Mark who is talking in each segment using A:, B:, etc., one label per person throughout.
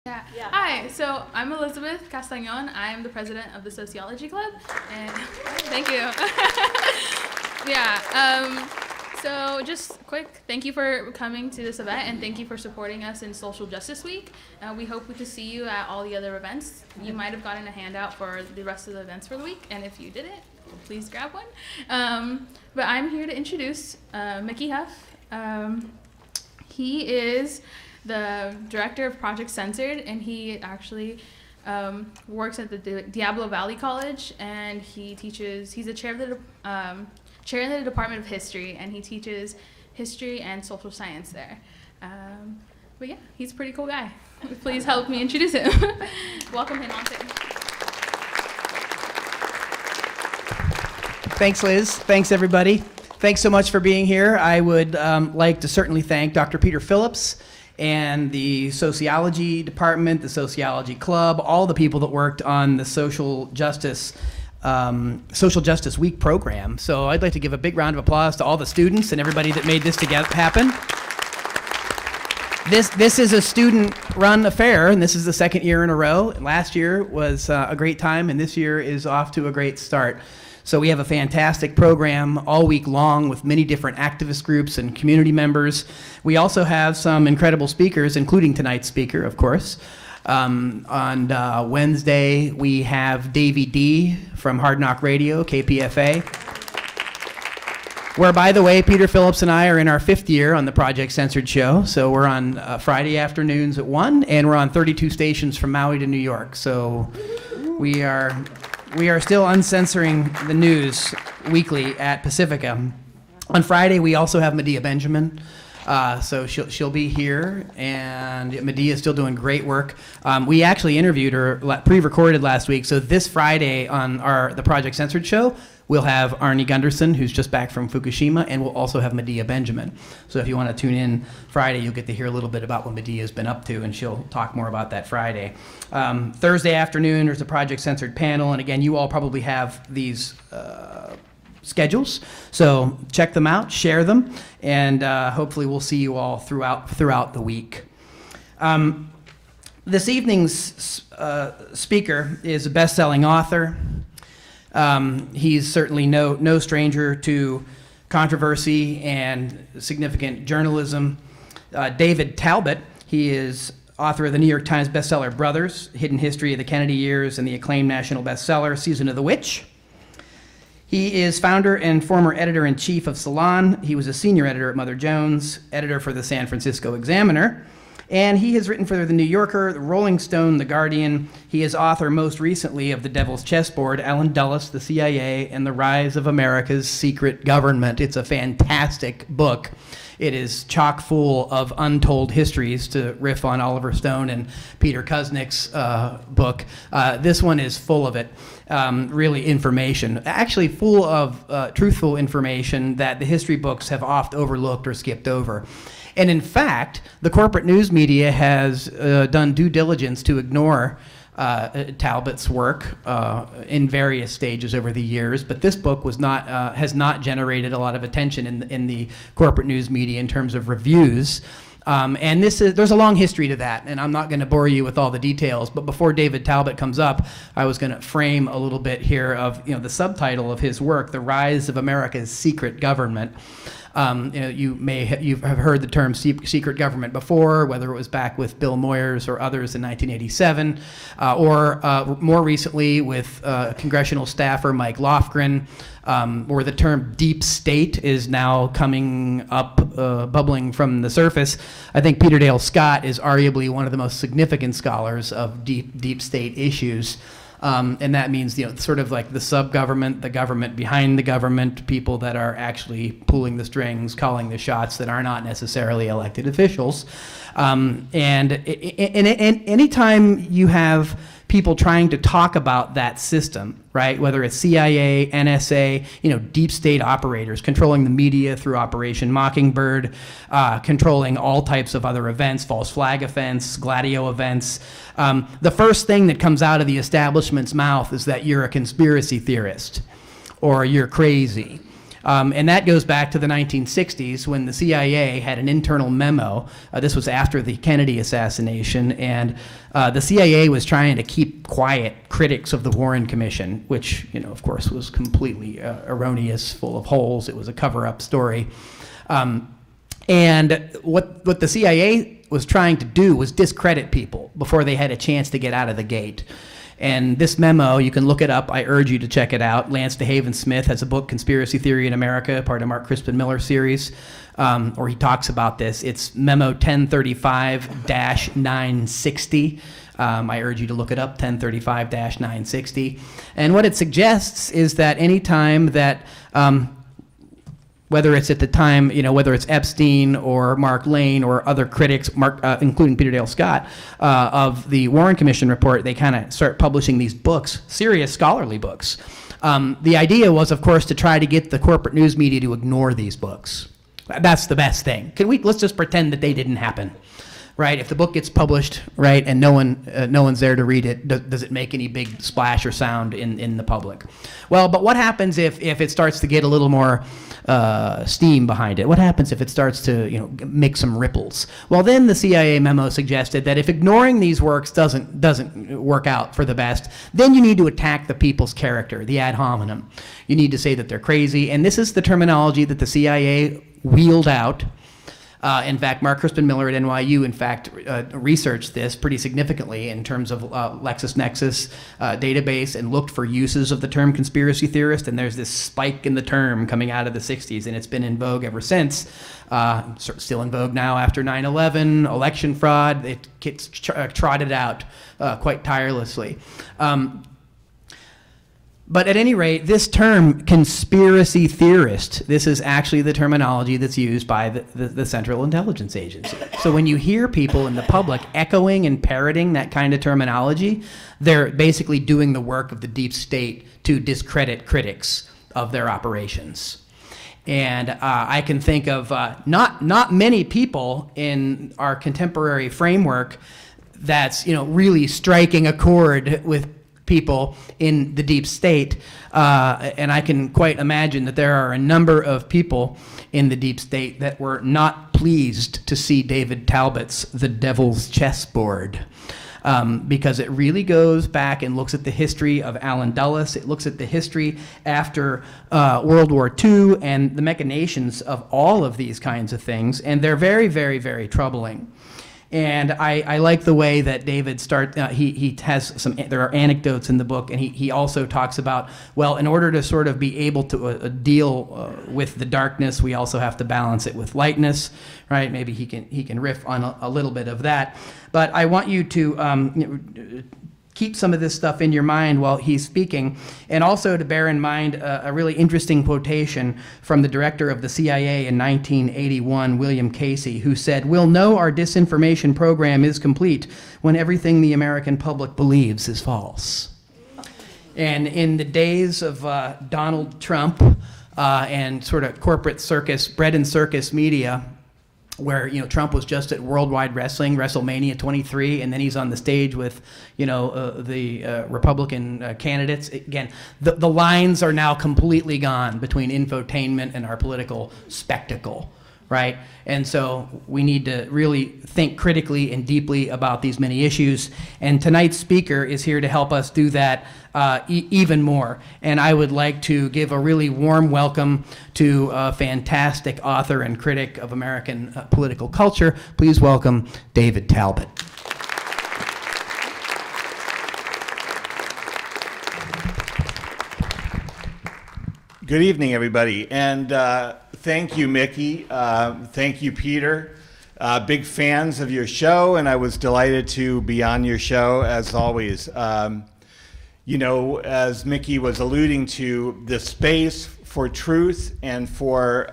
A: Yeah. Hi, so I'm Elizabeth Castañon. I'm the president of the Sociology Club, and thank you. So just quick, thank you for coming to this event, and thank you for supporting us in Social Justice Week. We hope to see you at all the other events. You might have gotten a handout for the rest of the events for the week, and if you didn't, please grab one. But I'm here to introduce Mickey Huff. He is the director of Project Censored, and he actually works at the Diablo Valley College, and he's the chair of the Department of History, and he teaches history and social science there. But yeah, he's a pretty cool guy. Please help me introduce him. Welcome him on stage.
B: Thanks, Liz. Thanks, everybody. Thanks so much for being here. I would like to certainly thank Dr. Peter Phillips and the Sociology Department, the Sociology Club, all the people that worked on the Social Justice Week program. So I'd like to give a big round of applause to all the students and everybody that made this together happen. This is a student-run affair, and this is the second year in a row. Last year was a great time, and this year is off to a great start. So we have a fantastic program all week long with many different activist groups and community members. We also have some incredible speakers, including tonight's speaker, of course. On Wednesday, we have Davey D from Hard Knock Radio, KPFA, where, by the way, Peter Phillips and I are in our 5th year on the Project Censored show. So we're on Friday afternoons at 1, and we're on 32 stations from Maui to New York. So we are still uncensoring the news weekly at Pacifica. On Friday, we also have Medea Benjamin. So she'll be here, and Medea is still doing great work. We actually interviewed her, pre-recorded last week. So this Friday on the Project Censored show, we'll have Arnie Gunderson, who's just back from Fukushima, and we'll also have Medea Benjamin. So if you want to tune in Friday, you'll get to hear a little bit about what Medea's been up to, and she'll talk more about that Friday. Thursday afternoon, there's a Project Censored panel, and again, you all probably have these schedules, so check them out, share them, and hopefully we'll see you all throughout the week. This evening's speaker is a best-selling author. He's certainly no stranger to controversy and significant journalism. David Talbot, he is author of the New York Times bestseller Brothers, Hidden History of the Kennedy Years, and the acclaimed national bestseller Season of the Witch. He is founder and former editor-in-chief of Salon. He was a senior editor at Mother Jones, editor for the San Francisco Examiner, and he has written for The New Yorker, The Rolling Stone, The Guardian. He is author most recently of The Devil's Chessboard, Alan Dulles, the CIA, and the Rise of America's Secret Government. It's a fantastic book. It is chock full of untold histories, to riff on Oliver Stone and Peter Kuznick's book. This one is full of it. Really information, actually full of truthful information that the history books have oft overlooked or skipped over. And in fact, the corporate news media has done due diligence to ignore Talbot's work in various stages over the years, but this book has not generated a lot of attention in the corporate news media in terms of reviews. And there's a long history to that, and I'm not going to bore you with all the details, but before David Talbot comes up, I was going to frame a little bit here of the subtitle of his work, The Rise of America's Secret Government. You've heard the term secret government before, whether it was back with Bill Moyers or others in 1987, or more recently with congressional staffer Mike Lofgren, where the term deep state is now coming up, bubbling from the surface. I think Peter Dale Scott is arguably one of the most significant scholars of deep state issues. And that means, sort of like the sub-government, the government behind the government, people that are actually pulling the strings, calling the shots that are not necessarily elected officials. And anytime you have people trying to talk about that system, right? Whether it's CIA, NSA, deep state operators controlling the media through Operation Mockingbird, controlling all types of other events, false flag offense, Gladio events. The first thing that comes out of the establishment's mouth is that you're a conspiracy theorist or you're crazy. And that goes back to the 1960s when the CIA had an internal memo. This was after the Kennedy assassination, and the CIA was trying to keep quiet critics of the Warren Commission, which, of course, was completely erroneous, full of holes. It was a cover-up story. And what the CIA was trying to do was discredit people before they had a chance to get out of the gate. And this memo, you can look it up. I urge you to check it out. Lance DeHaven Smith has a book, Conspiracy Theory in America, part of Mark Crispin Miller series, where he talks about this. It's Memo 1035-960. I urge you to look it up, 1035-960. And what it suggests is that any time that whether it's at the time, whether it's Epstein or Mark Lane or other critics, including Peter Dale Scott, of the Warren Commission report, they kind of start publishing these books, serious scholarly books. The idea was, of course, to try to get the corporate news media to ignore these books. That's the best thing. Let's just pretend that they didn't happen. Right, if the book gets published, right, and no one's there to read it, does it make any big splash or sound in the public? Well, but what happens if it starts to get a little more steam behind it? What happens if it starts to make some ripples? Well, then the CIA memo suggested that if ignoring these works doesn't work out for the best, then you need to attack the people's character, the ad hominem. You need to say that they're crazy, and this is the terminology that the CIA wheeled out. In fact, Mark Crispin Miller at NYU, researched this pretty significantly in terms of LexisNexis database and looked for uses of the term conspiracy theorist, and there's this spike in the term coming out of the 60s, and it's been in vogue ever since. Still in vogue now after 9/11, election fraud. It gets trotted out quite tirelessly. But at any rate, this term, conspiracy theorist, this is actually the terminology that's used by the Central Intelligence Agency. So when you hear people in the public echoing and parroting that kind of terminology, they're basically doing the work of the deep state to discredit critics of their operations. And I can think of not many people in our contemporary framework that's really striking a chord with people in the deep state, and I can quite imagine that there are a number of people in the deep state that were not pleased to see David Talbot's The Devil's Chessboard, because it really goes back and looks at the history of Allen Dulles. It looks at the history after World War II and the machinations of all of these kinds of things, and they're very, very, very troubling. And I like the way that David he has there are anecdotes in the book, and he also talks about, well, in order to sort of be able to deal with the darkness, we also have to balance it with lightness, right? Maybe he can riff on a little bit of that. But I want you to keep some of this stuff in your mind while he's speaking, and also to bear in mind a really interesting quotation from the director of the CIA in 1981, William Casey, who said, "We'll know our disinformation program is complete when everything the American public believes is false." And in the days of Donald Trump and sort of corporate circus, bread and circus media, where Trump was just at Worldwide Wrestling, WrestleMania 23, and then he's on the stage with the Republican candidates. Again, the lines are now completely gone between infotainment and our political spectacle, right? And so we need to really think critically and deeply about these many issues. And tonight's speaker is here to help us do that even more. And I would like to give a really warm welcome to a fantastic author and critic of American political culture. Please welcome David Talbot.
C: Good evening, everybody. And thank you, Mickey. Thank you, Peter. Big fans of your show, and I was delighted to be on your show, as always. As Mickey was alluding to, the space for truth and for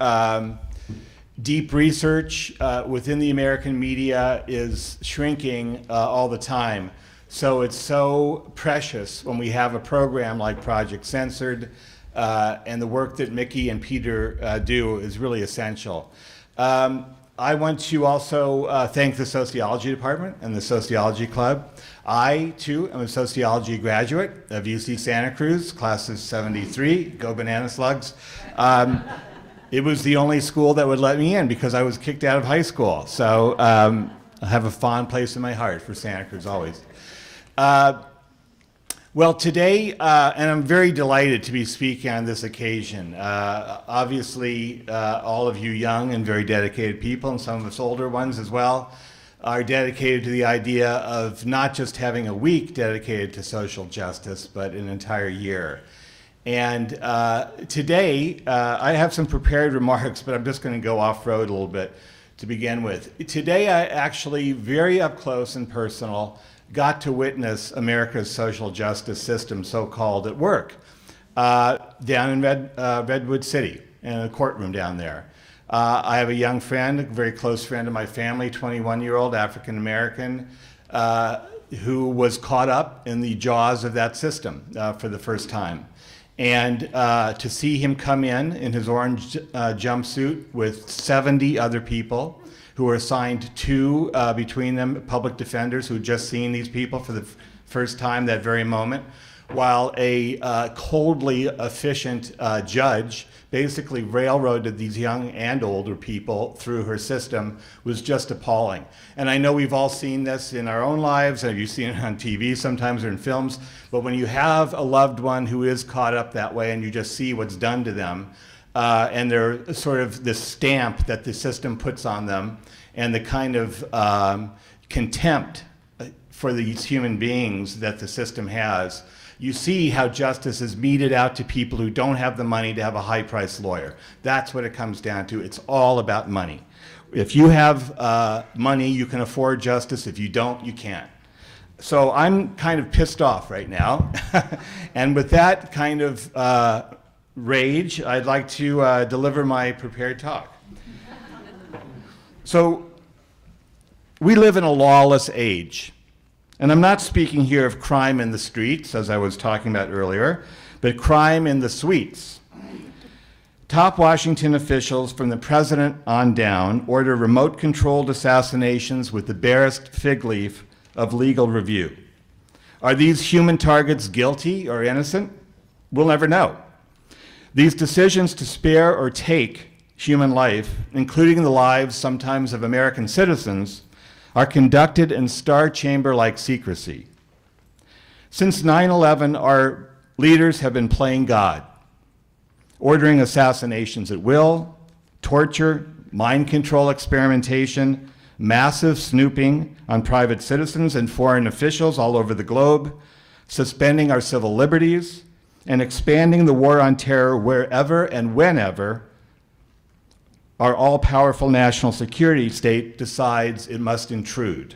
C: deep research within the American media is shrinking all the time. So it's so precious when we have a program like Project Censored, and the work that Mickey and Peter do is really essential. I want to also thank the sociology department and the sociology club. I, too, am a sociology graduate of UC Santa Cruz, class of 73, go banana slugs. It was the only school that would let me in because I was kicked out of high school. So I have a fond place in my heart for Santa Cruz always. Well, today, and I'm very delighted to be speaking on this occasion. Obviously, all of you young and very dedicated people, and some of us older ones as well, are dedicated to the idea of not just having a week dedicated to social justice, but an entire year. And today, I have some prepared remarks, but I'm just going to go off-road a little bit to begin with. Today, I actually, very up close and personal, got to witness America's social justice system, so-called, at work, down in Redwood City, in a courtroom down there. I have a young friend, a very close friend of my family, 21-year-old African-American, who was caught up in the jaws of that system for the first time. And to see him come in his orange jumpsuit with 70 other people who were assigned two, between them, public defenders who had just seen these people for the first time that very moment, while a coldly efficient judge basically railroaded these young and older people through her system, was just appalling. And I know we've all seen this in our own lives, and you've seen it on TV sometimes or in films, but when you have a loved one who is caught up that way and you just see what's done to them, and they're sort of this stamp that the system puts on them, and the kind of contempt for these human beings that the system has, you see how justice is meted out to people who don't have the money to have a high-priced lawyer. That's what it comes down to. It's all about money. If you have money, you can afford justice. If you don't, you can't. So I'm kind of pissed off right now. And with that kind of rage, I'd like to deliver my prepared talk. So we live in a lawless age. And I'm not speaking here of crime in the streets, as I was talking about earlier, but crime in the suites. Top Washington officials, from the president on down, order remote-controlled assassinations with the barest fig leaf of legal review. Are these human targets guilty or innocent? We'll never know. These decisions to spare or take human life, including the lives sometimes of American citizens, are conducted in star chamber-like secrecy. Since 9/11, our leaders have been playing God, ordering assassinations at will, torture, mind control experimentation, massive snooping on private citizens and foreign officials all over the globe, suspending our civil liberties, and expanding the war on terror wherever and whenever our all-powerful national security state decides it must intrude.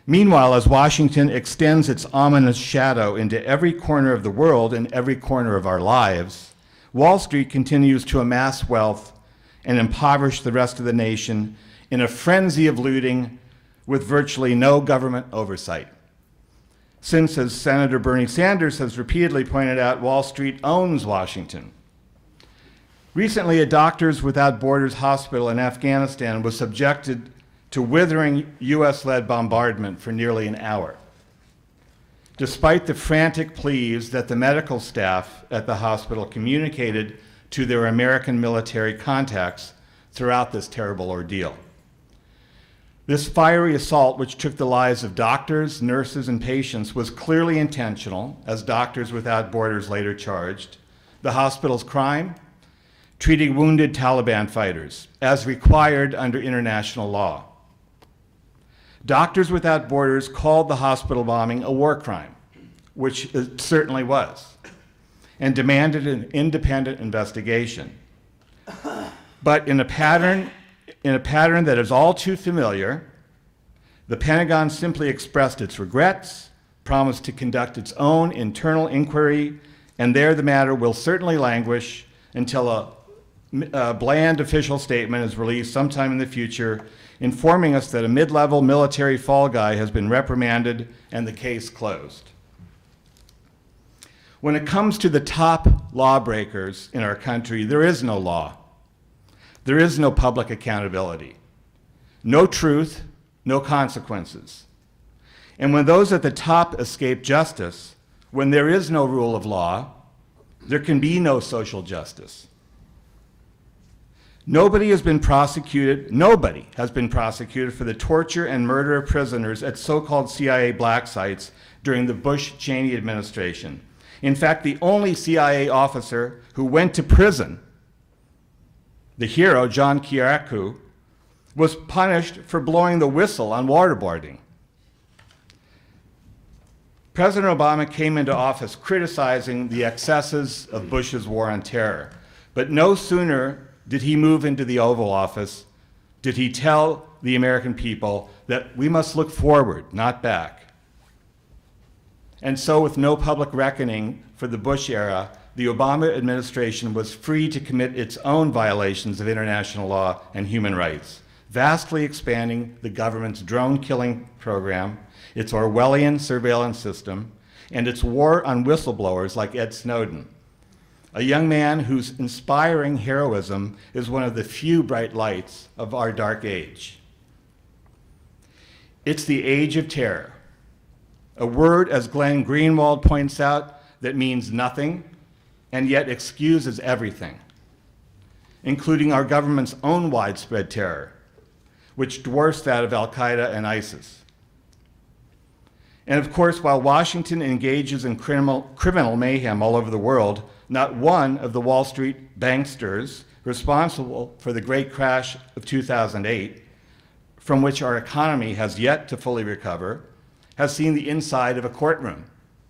C: Meanwhile, as Washington extends its ominous shadow into every corner of the world and every corner of our lives, Wall Street continues to amass wealth and impoverish the rest of the nation in a frenzy of looting with virtually no government oversight. Since, as Senator Bernie Sanders has repeatedly pointed out, Wall Street owns Washington. Recently, a Doctors Without Borders hospital in Afghanistan was subjected to withering US-led bombardment for nearly an hour, despite the frantic pleas that the medical staff at the hospital communicated to their American military contacts throughout this terrible ordeal. This fiery assault, which took the lives of doctors, nurses, and patients, was clearly intentional, as Doctors Without Borders later charged. The hospital's crime? Treating wounded Taliban fighters, as required under international law. Doctors Without Borders called the hospital bombing a war crime, which it certainly was, and demanded an independent investigation. But in a pattern that is all too familiar, the Pentagon simply expressed its regrets, promised to conduct its own internal inquiry, and there the matter will certainly languish until a bland official statement is released sometime in the future, informing us that a mid-level military fall guy has been reprimanded and the case closed. When it comes to the top lawbreakers in our country, there is no law. there is no public accountability, no truth, no consequences. And when those at the top escape justice, when there is no rule of law, there can be no social justice. Nobody has been prosecuted for the torture and murder of prisoners at so-called CIA black sites during the Bush-Cheney administration. In fact, the only CIA officer who went to prison, the hero, John Kiriakou, was punished for blowing the whistle on waterboarding. President Obama came into office criticizing the excesses of Bush's war on terror, but no sooner did he move into the Oval Office did he tell the American people that we must look forward, not back. And so, with no public reckoning for the Bush era, the Obama administration was free to commit its own violations of international law and human rights, vastly expanding the government's drone-killing program, its Orwellian surveillance system, and its war on whistleblowers like Ed Snowden, a young man whose inspiring heroism is one of the few bright lights of our dark age. It's the age of terror, a word, as Glenn Greenwald points out, that means nothing and yet excuses everything, including our government's own widespread terror, which dwarfs that of Al-Qaeda and ISIS. And of course, while Washington engages in criminal mayhem all over the world, not one of the Wall Street banksters responsible for the great crash of 2008, from which our economy has yet to fully recover, has seen the inside of a courtroom,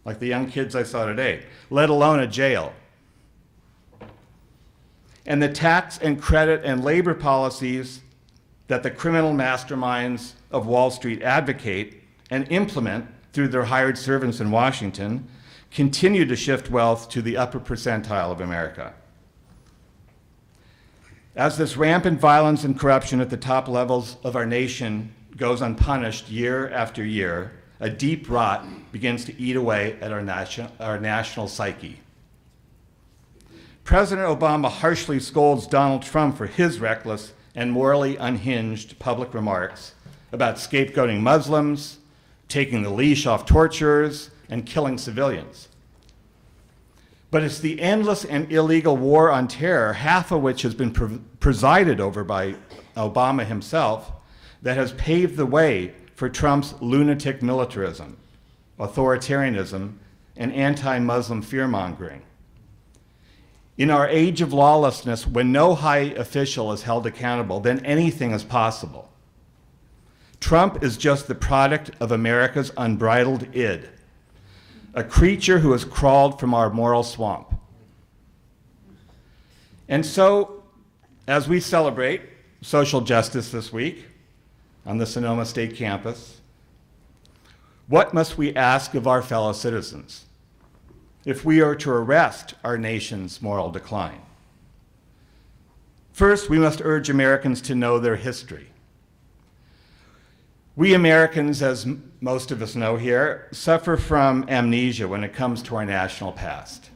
C: like the young kids I saw today, let alone a jail. And the tax and credit and labor policies that the criminal masterminds of Wall Street advocate and implement through their hired servants in Washington continue to shift wealth to the upper percentile of America. As this rampant violence and corruption at the top levels of our nation goes unpunished year after year, a deep rot begins to eat away at our national psyche. President Obama harshly scolds Donald Trump for his reckless and morally unhinged public remarks about scapegoating Muslims, taking the leash off torturers, and killing civilians. But it's the endless and illegal war on terror, half of which has been presided over by Obama himself, that has paved the way for Trump's lunatic militarism, authoritarianism, and anti-Muslim fear-mongering. In our age of lawlessness, when no high official is held accountable, then anything is possible. Trump is just the product of America's unbridled id, a creature who has crawled from our moral swamp. And so, as we celebrate social justice this week on the Sonoma State campus, what must we ask of our fellow citizens if we are to arrest our nation's moral decline? First, we must urge Americans to know their history. We Americans, as most of us know here, suffer from amnesia when it comes to our national past.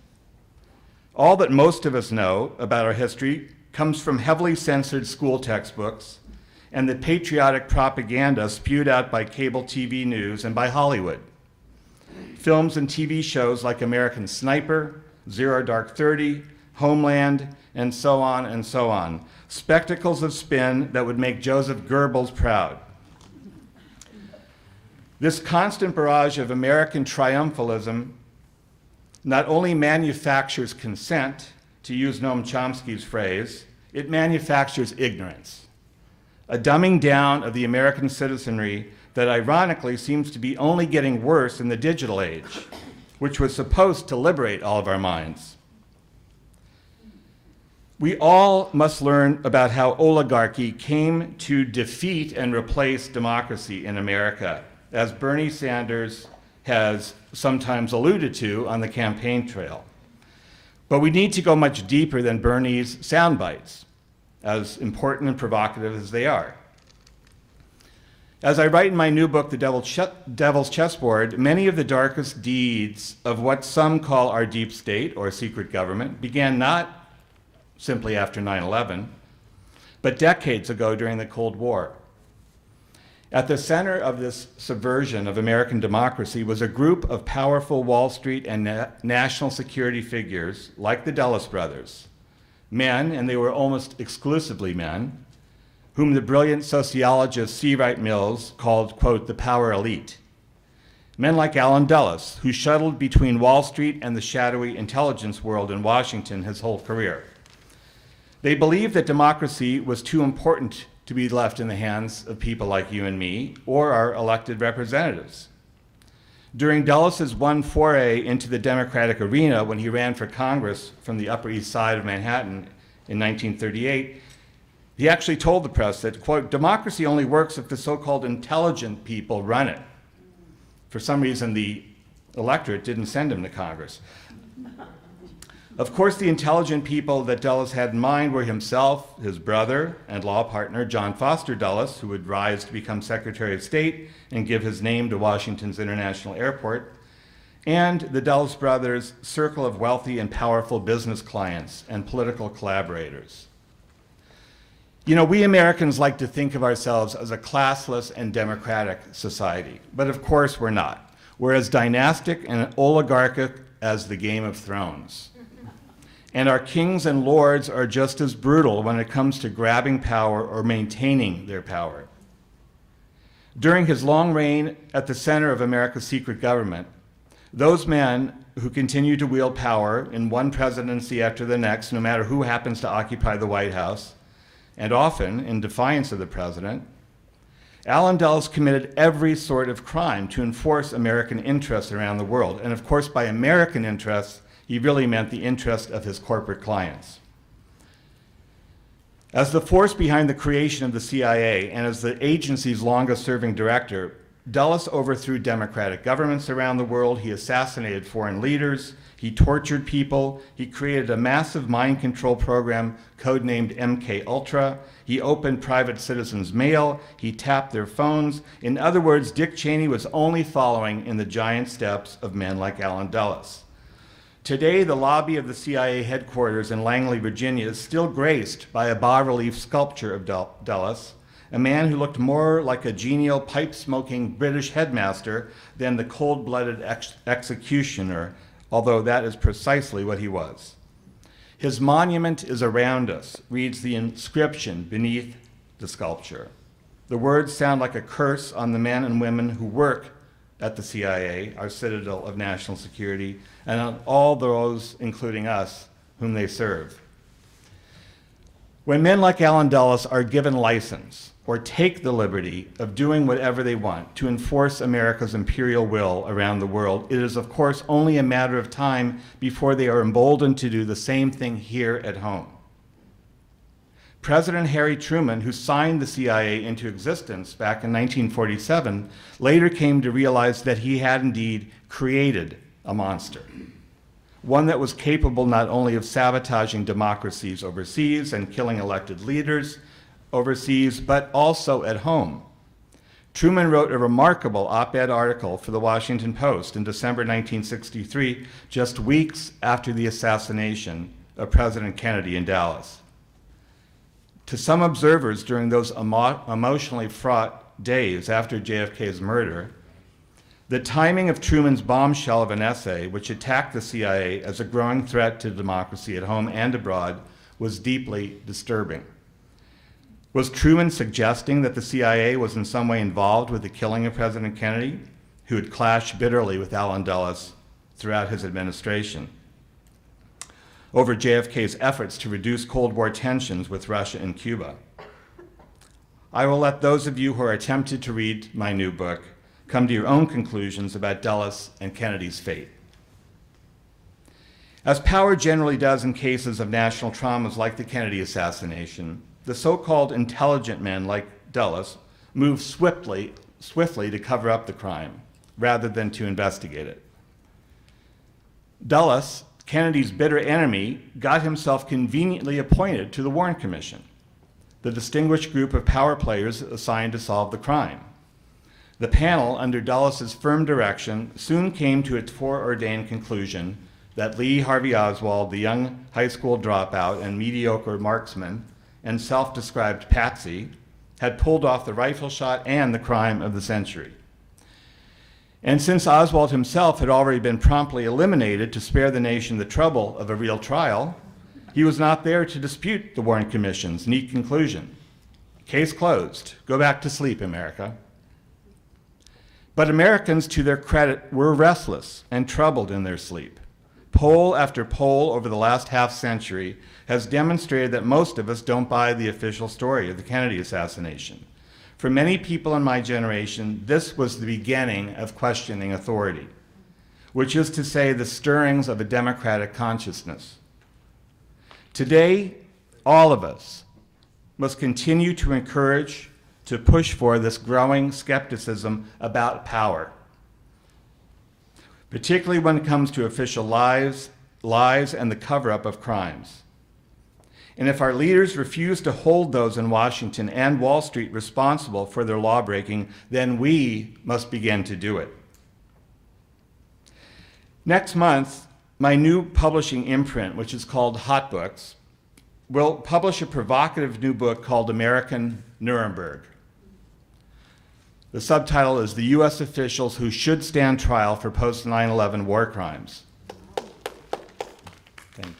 C: All that most of us know about our history comes from heavily censored school textbooks and the patriotic propaganda spewed out by cable TV news and by Hollywood. Films and TV shows like American Sniper, Zero Dark 30, Homeland, and so on and so on. Spectacles of spin that would make Joseph Goebbels proud. This constant barrage of American triumphalism not only manufactures consent, to use Noam Chomsky's phrase, it manufactures ignorance, a dumbing down of the American citizenry that ironically seems to be only getting worse in the digital age, which was supposed to liberate all of our minds. We all must learn about how oligarchy came to defeat and replace democracy in America, as Bernie Sanders has sometimes alluded to on the campaign trail. But we need to go much deeper than Bernie's sound bites, as important and provocative as they are. As I write in my new book, The Devil's Chessboard, many of the darkest deeds of what some call our deep state or secret government began not simply after 9/11, but decades ago during the Cold War. At the center of this subversion of American democracy was a group of powerful Wall Street and national security figures like the Dulles brothers, men, and they were almost exclusively men, whom the brilliant sociologist C. Wright Mills called, quote, the power elite. Men like Allen Dulles, who shuttled between Wall Street and the shadowy intelligence world in Washington his whole career. They believed that democracy was too important to be left in the hands of people like you and me or our elected representatives. During Dulles's one foray into the Democratic arena when he ran for Congress from the Upper East Side of Manhattan in 1938, he actually told the press that, quote, democracy only works if the so-called intelligent people run it. For some reason, the electorate didn't send him to Congress. Of course, the intelligent people that Dulles had in mind were himself, his brother, and law partner, John Foster Dulles, who would rise to become Secretary of State and give his name to Washington's International Airport, and the Dulles brothers' circle of wealthy and powerful business clients and political collaborators. You know, we Americans like to think of ourselves as a classless and democratic society, but of course we're not. We're as dynastic and oligarchic as the Game of Thrones. And our kings and lords are just as brutal when it comes to grabbing power or maintaining their power. During his long reign at the center of America's secret government, those men who continue to wield power in one presidency after the next, no matter who happens to occupy the White House, and often in defiance of the president, Allen Dulles committed every sort of crime to enforce American interests around the world. And of course, by American interests, he really meant the interest of his corporate clients. As the force behind the creation of the CIA and as the agency's longest-serving director, Dulles overthrew democratic governments around the world. He assassinated foreign leaders. He tortured people. He created a massive mind control program codenamed MK Ultra. He opened private citizens' mail. He tapped their phones. In other words, Dick Cheney was only following in the giant steps of men like Allen Dulles. Today, the lobby of the CIA headquarters in Langley, Virginia, is still graced by a bas-relief sculpture of Dulles, a man who looked more like a genial, pipe-smoking British headmaster than the cold-blooded executioner, although that is precisely what he was. His monument is around us, reads the inscription beneath the sculpture. The words sound like a curse on the men and women who work at the CIA, our citadel of national security, and on all those, including us, whom they serve. When men like Allen Dulles are given license or take the liberty of doing whatever they want to enforce America's imperial will around the world, it is of course only a matter of time before they are emboldened to do the same thing here at home. President Harry Truman, who signed the CIA into existence back in 1947, later came to realize that he had indeed created a monster, one that was capable not only of sabotaging democracies overseas and killing elected leaders overseas, but also at home. Truman wrote a remarkable op-ed article for the Washington Post in December 1963, just weeks after the assassination of President Kennedy in Dallas. To some observers during those emotionally fraught days after JFK's murder, the timing of Truman's bombshell of an essay, which attacked the CIA as a growing threat to democracy at home and abroad, was deeply disturbing. Was Truman suggesting that the CIA was in some way involved with the killing of President Kennedy, who had clashed bitterly with Allen Dulles throughout his administration over JFK's efforts to reduce Cold War tensions with Russia and Cuba? I will let those of you who are tempted to read my new book come to your own conclusions about Dulles and Kennedy's fate. As power generally does in cases of national traumas like the Kennedy assassination, the so-called intelligent men like Dulles moved swiftly to cover up the crime rather than to investigate it. Dulles, Kennedy's bitter enemy, got himself conveniently appointed to the Warren Commission, the distinguished group of power players assigned to solve the crime. The panel, under Dulles's firm direction, soon came to its foreordained conclusion that Lee Harvey Oswald, the young high school dropout and mediocre marksman, and self-described patsy, had pulled off the rifle shot and the crime of the century. And since Oswald himself had already been promptly eliminated to spare the nation the trouble of a real trial, he was not there to dispute the Warren Commission's neat conclusion. Case closed. Go back to sleep, America. But Americans, to their credit, were restless and troubled in their sleep. Poll after poll over the last half century has demonstrated that most of us don't buy the official story of the Kennedy assassination. For many people in my generation, this was the beginning of questioning authority, which is to say the stirrings of a democratic consciousness. Today, all of us must continue to encourage, to push for this growing skepticism about power, particularly when it comes to official lies and the cover-up of crimes. And if our leaders refuse to hold those in Washington and Wall Street responsible for their lawbreaking, then we must begin to do it. Next month, my new publishing imprint, which is called Hot Books, will publish a provocative new book called American Nuremberg. The subtitle is The U.S. Officials Who Should Stand Trial for Post-9/11 War Crimes. Thank you.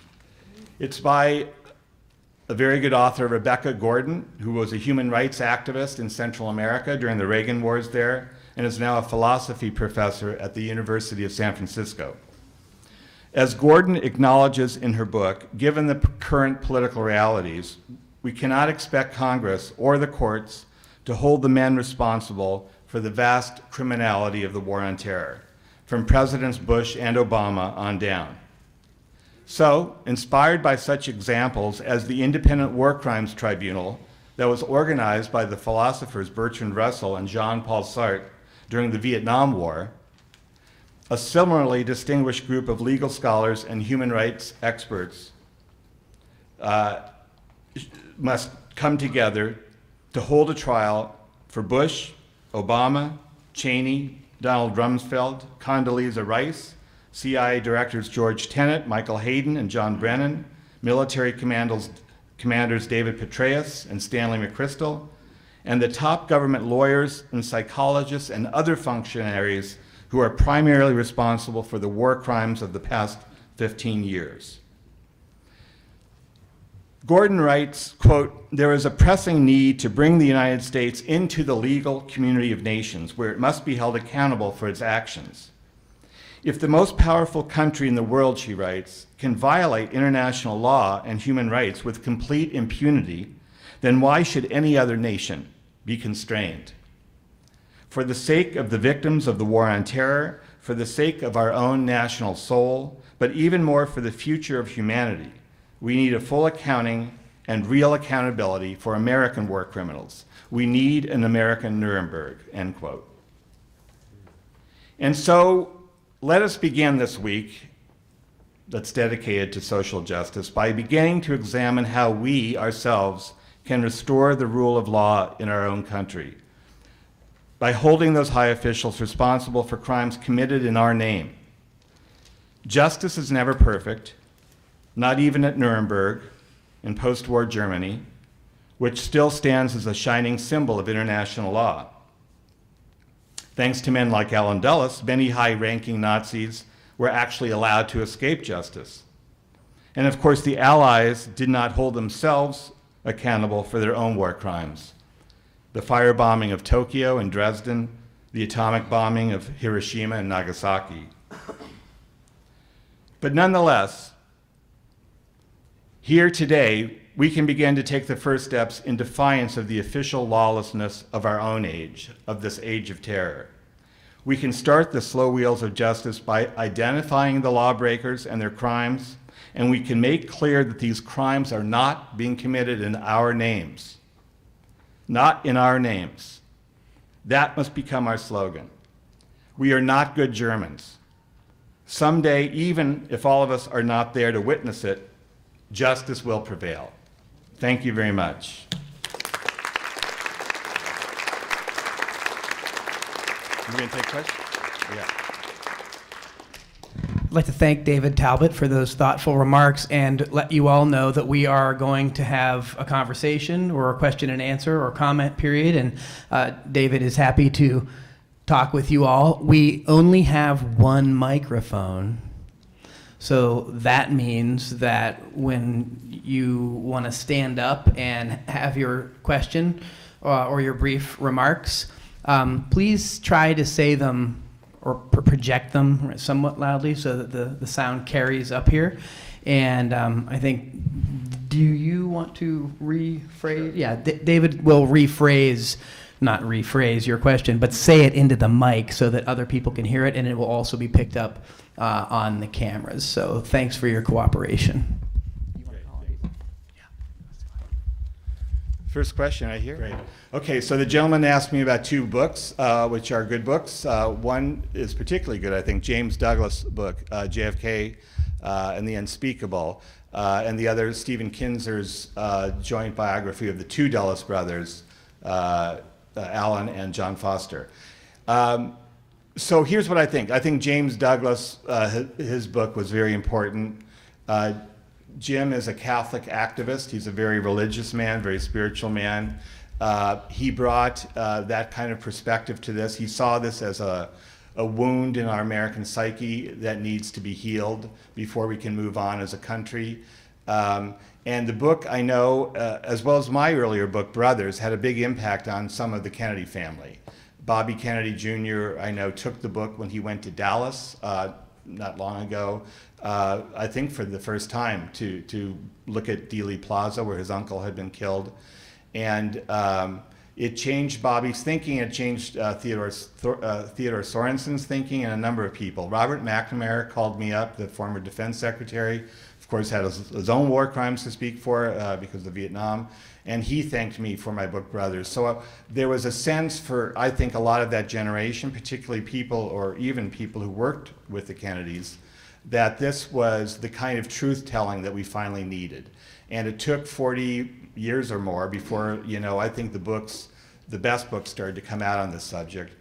C: It's by a very good author, Rebecca Gordon, who was a human rights activist in Central America during the Reagan Wars there, and is now a philosophy professor at the University of San Francisco. As Gordon acknowledges in her book, given the current political realities, we cannot expect Congress or the courts to hold the men responsible for the vast criminality of the War on Terror, from Presidents Bush and Obama on down. So, inspired by such examples as the Independent War Crimes Tribunal that was organized by the philosophers Bertrand Russell and Jean-Paul Sartre during the Vietnam War, a similarly distinguished group of legal scholars and human rights experts must come together to hold a trial for Bush, Obama, Cheney, Donald Rumsfeld, Condoleezza Rice, CIA Directors George Tenet, Michael Hayden, and John Brennan, military commanders David Petraeus and Stanley McChrystal, and the top government lawyers and psychologists and other functionaries who are primarily responsible for the war crimes of the past 15 years. Gordon writes, quote, "There is a pressing need to bring the United States into the legal community of nations where it must be held accountable for its actions. If the most powerful country in the world," she writes, "can violate international law and human rights with complete impunity, then why should any other nation be constrained? For the sake of the victims of the War on Terror, for the sake of our own national soul, but even more for the future of humanity, we need a full accounting and real accountability for American war criminals. We need an American Nuremberg," end quote. And so let us begin this week that's dedicated to social justice by beginning to examine how we ourselves can restore the rule of law in our own country by holding those high officials responsible for crimes committed in our name. Justice is never perfect, not even at Nuremberg in post-war Germany, which still stands as a shining symbol of international law. Thanks to men like Allen Dulles, many high-ranking Nazis were actually allowed to escape justice. And of course, the Allies did not hold themselves accountable for their own war crimes. The firebombing of Tokyo and Dresden, the atomic bombing of Hiroshima and Nagasaki. But nonetheless, here today, we can begin to take the first steps in defiance of the official lawlessness of our own age, of this age of terror. We can start the slow wheels of justice by identifying the lawbreakers and their crimes, and we can make clear that these crimes are not being committed in our names. Not in our names. That must become our slogan. We are not good Germans. Someday, even if all of us are not there to witness it, justice will prevail. Thank you very much. You going to take questions? Yeah.
B: like to thank David Talbot for those thoughtful remarks and let you all know that we are going to have a conversation or a question and answer or comment period, and David is happy to talk with you all. We only have one microphone, so that means that when you want to stand up and have your question or your brief remarks, please try to say them or project them somewhat loudly so that the sound carries up here. And I think, do you want to rephrase? Yeah, David will not rephrase your question, but say it into the mic so that other people can hear it, and it will also be picked up on the cameras. So thanks for your cooperation.
C: First question right here. Great. Okay, so the gentleman asked me about two books, which are good books. One is particularly good, I think, James Douglas' book, JFK and the Unspeakable, and the other, Stephen Kinzer's joint biography of the two Dulles brothers, Alan and John Foster. So here's what I think. I think James Douglas, his book was very important. Jim is a Catholic activist. He's a very religious man, very spiritual man. He brought that kind of perspective to this. He saw this as a wound in our American psyche that needs to be healed before we can move on as a country. And the book, I know, as well as my earlier book, Brothers, had a big impact on some of the Kennedy family. Bobby Kennedy Jr., I know, took the book when he went to Dallas not long ago, I think for the first time, to look at Dealey Plaza, where his uncle had been killed. And it changed Bobby's thinking. It changed Theodore Sorensen's thinking, and a number of people. Robert McNamara called me up, the former defense secretary. Of course, had his own war crimes to speak for because of Vietnam. And he thanked me for my book, Brothers. So there was a sense for, I think, a lot of that generation, particularly people or even people who worked with the Kennedys, that this was the kind of truth-telling that we finally needed. And it took 40 years or more before, I think the best books started to come out on this subject.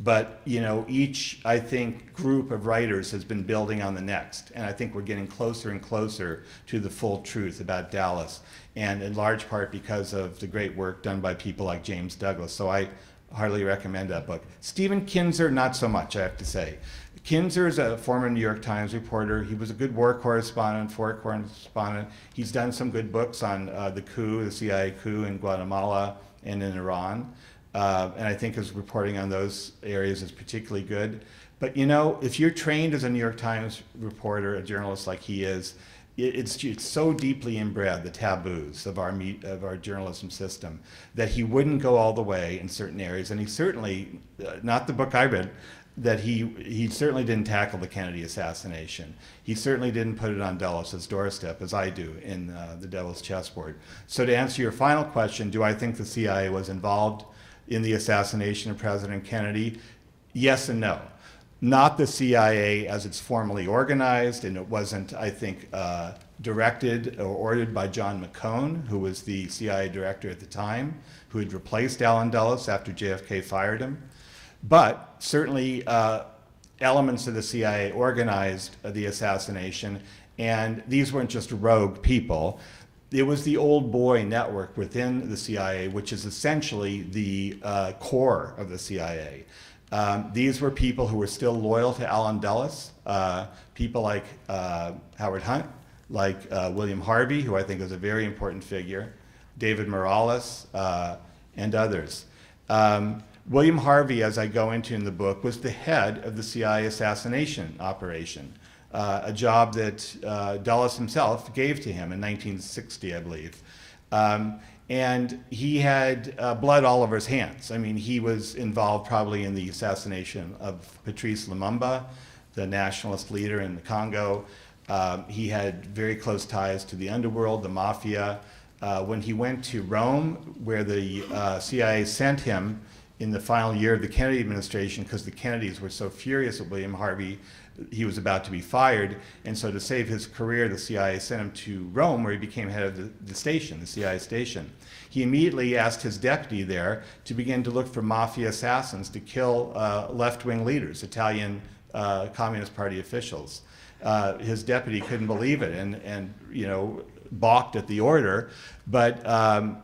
C: But, each, I think, group of writers has been building on the next. And I think we're getting closer and closer to the full truth about Dallas. And in large part because of the great work done by people like James Douglas. So I heartily recommend that book. Stephen Kinzer, not so much, I have to say. Kinzer is a former New York Times reporter. He was a good war correspondent, foreign correspondent. He's done some good books on the coup, the CIA coup in Guatemala and in Iran. And I think his reporting on those areas is particularly good. But if you're trained as a New York Times reporter, a journalist like he is, it's so deeply inbred, the taboos of our journalism system, that he wouldn't go all the way in certain areas. And he certainly, not the book I read, that he certainly didn't tackle the Kennedy assassination. He certainly didn't put it on Dulles' doorstep, as I do in The Devil's Chessboard. So to answer your final question, do I think the CIA was involved in the assassination of President Kennedy? Yes and no. Not the CIA as it's formally organized, and it wasn't, I think, directed or ordered by John McCone, who was the CIA director at the time, who had replaced Allen Dulles after JFK fired him. But certainly elements of the CIA organized the assassination, and these weren't just rogue people. It was the old boy network within the CIA, which is essentially the core of the CIA. These were people who were still loyal to Allen Dulles, people like Howard Hunt, like William Harvey, who I think is a very important figure, David Morales, and others. William Harvey, as I go into in the book, was the head of the CIA assassination operation, a job that Dulles himself gave to him in 1960, I believe. And he had blood all over his hands. I mean, he was involved probably in the assassination of Patrice Lumumba, the nationalist leader in the Congo. He had very close ties to the underworld, the mafia. When he went to Rome, where the CIA sent him in the final year of the Kennedy administration, because the Kennedys were so furious at William Harvey, he was about to be fired, and so to save his career, the CIA sent him to Rome, where he became head of the station, the CIA station. He immediately asked his deputy there to begin to look for mafia assassins to kill left-wing leaders, Italian Communist Party officials. His deputy couldn't believe it and balked at the order, but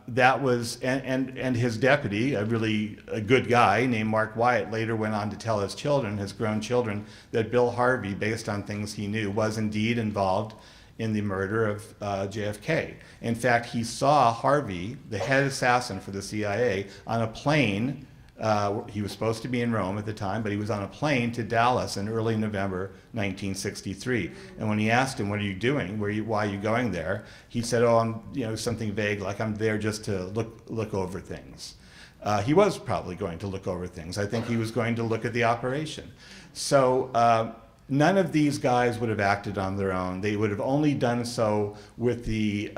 C: that was, and his deputy, a good guy named Mark Wyatt, later went on to tell his children, his grown children, that Bill Harvey, based on things he knew, was indeed involved in the murder of JFK. In fact, he saw Harvey, the head assassin for the CIA, on a plane. He was supposed to be in Rome at the time, but he was on a plane to Dallas in early November 1963. And when he asked him, "What are you doing? Why are you going there?" He said, "Oh, I'm something vague, like I'm there just to look over things." He was probably going to look over things. I think he was going to look at the operation. So none of these guys would have acted on their own. They would have only done so with the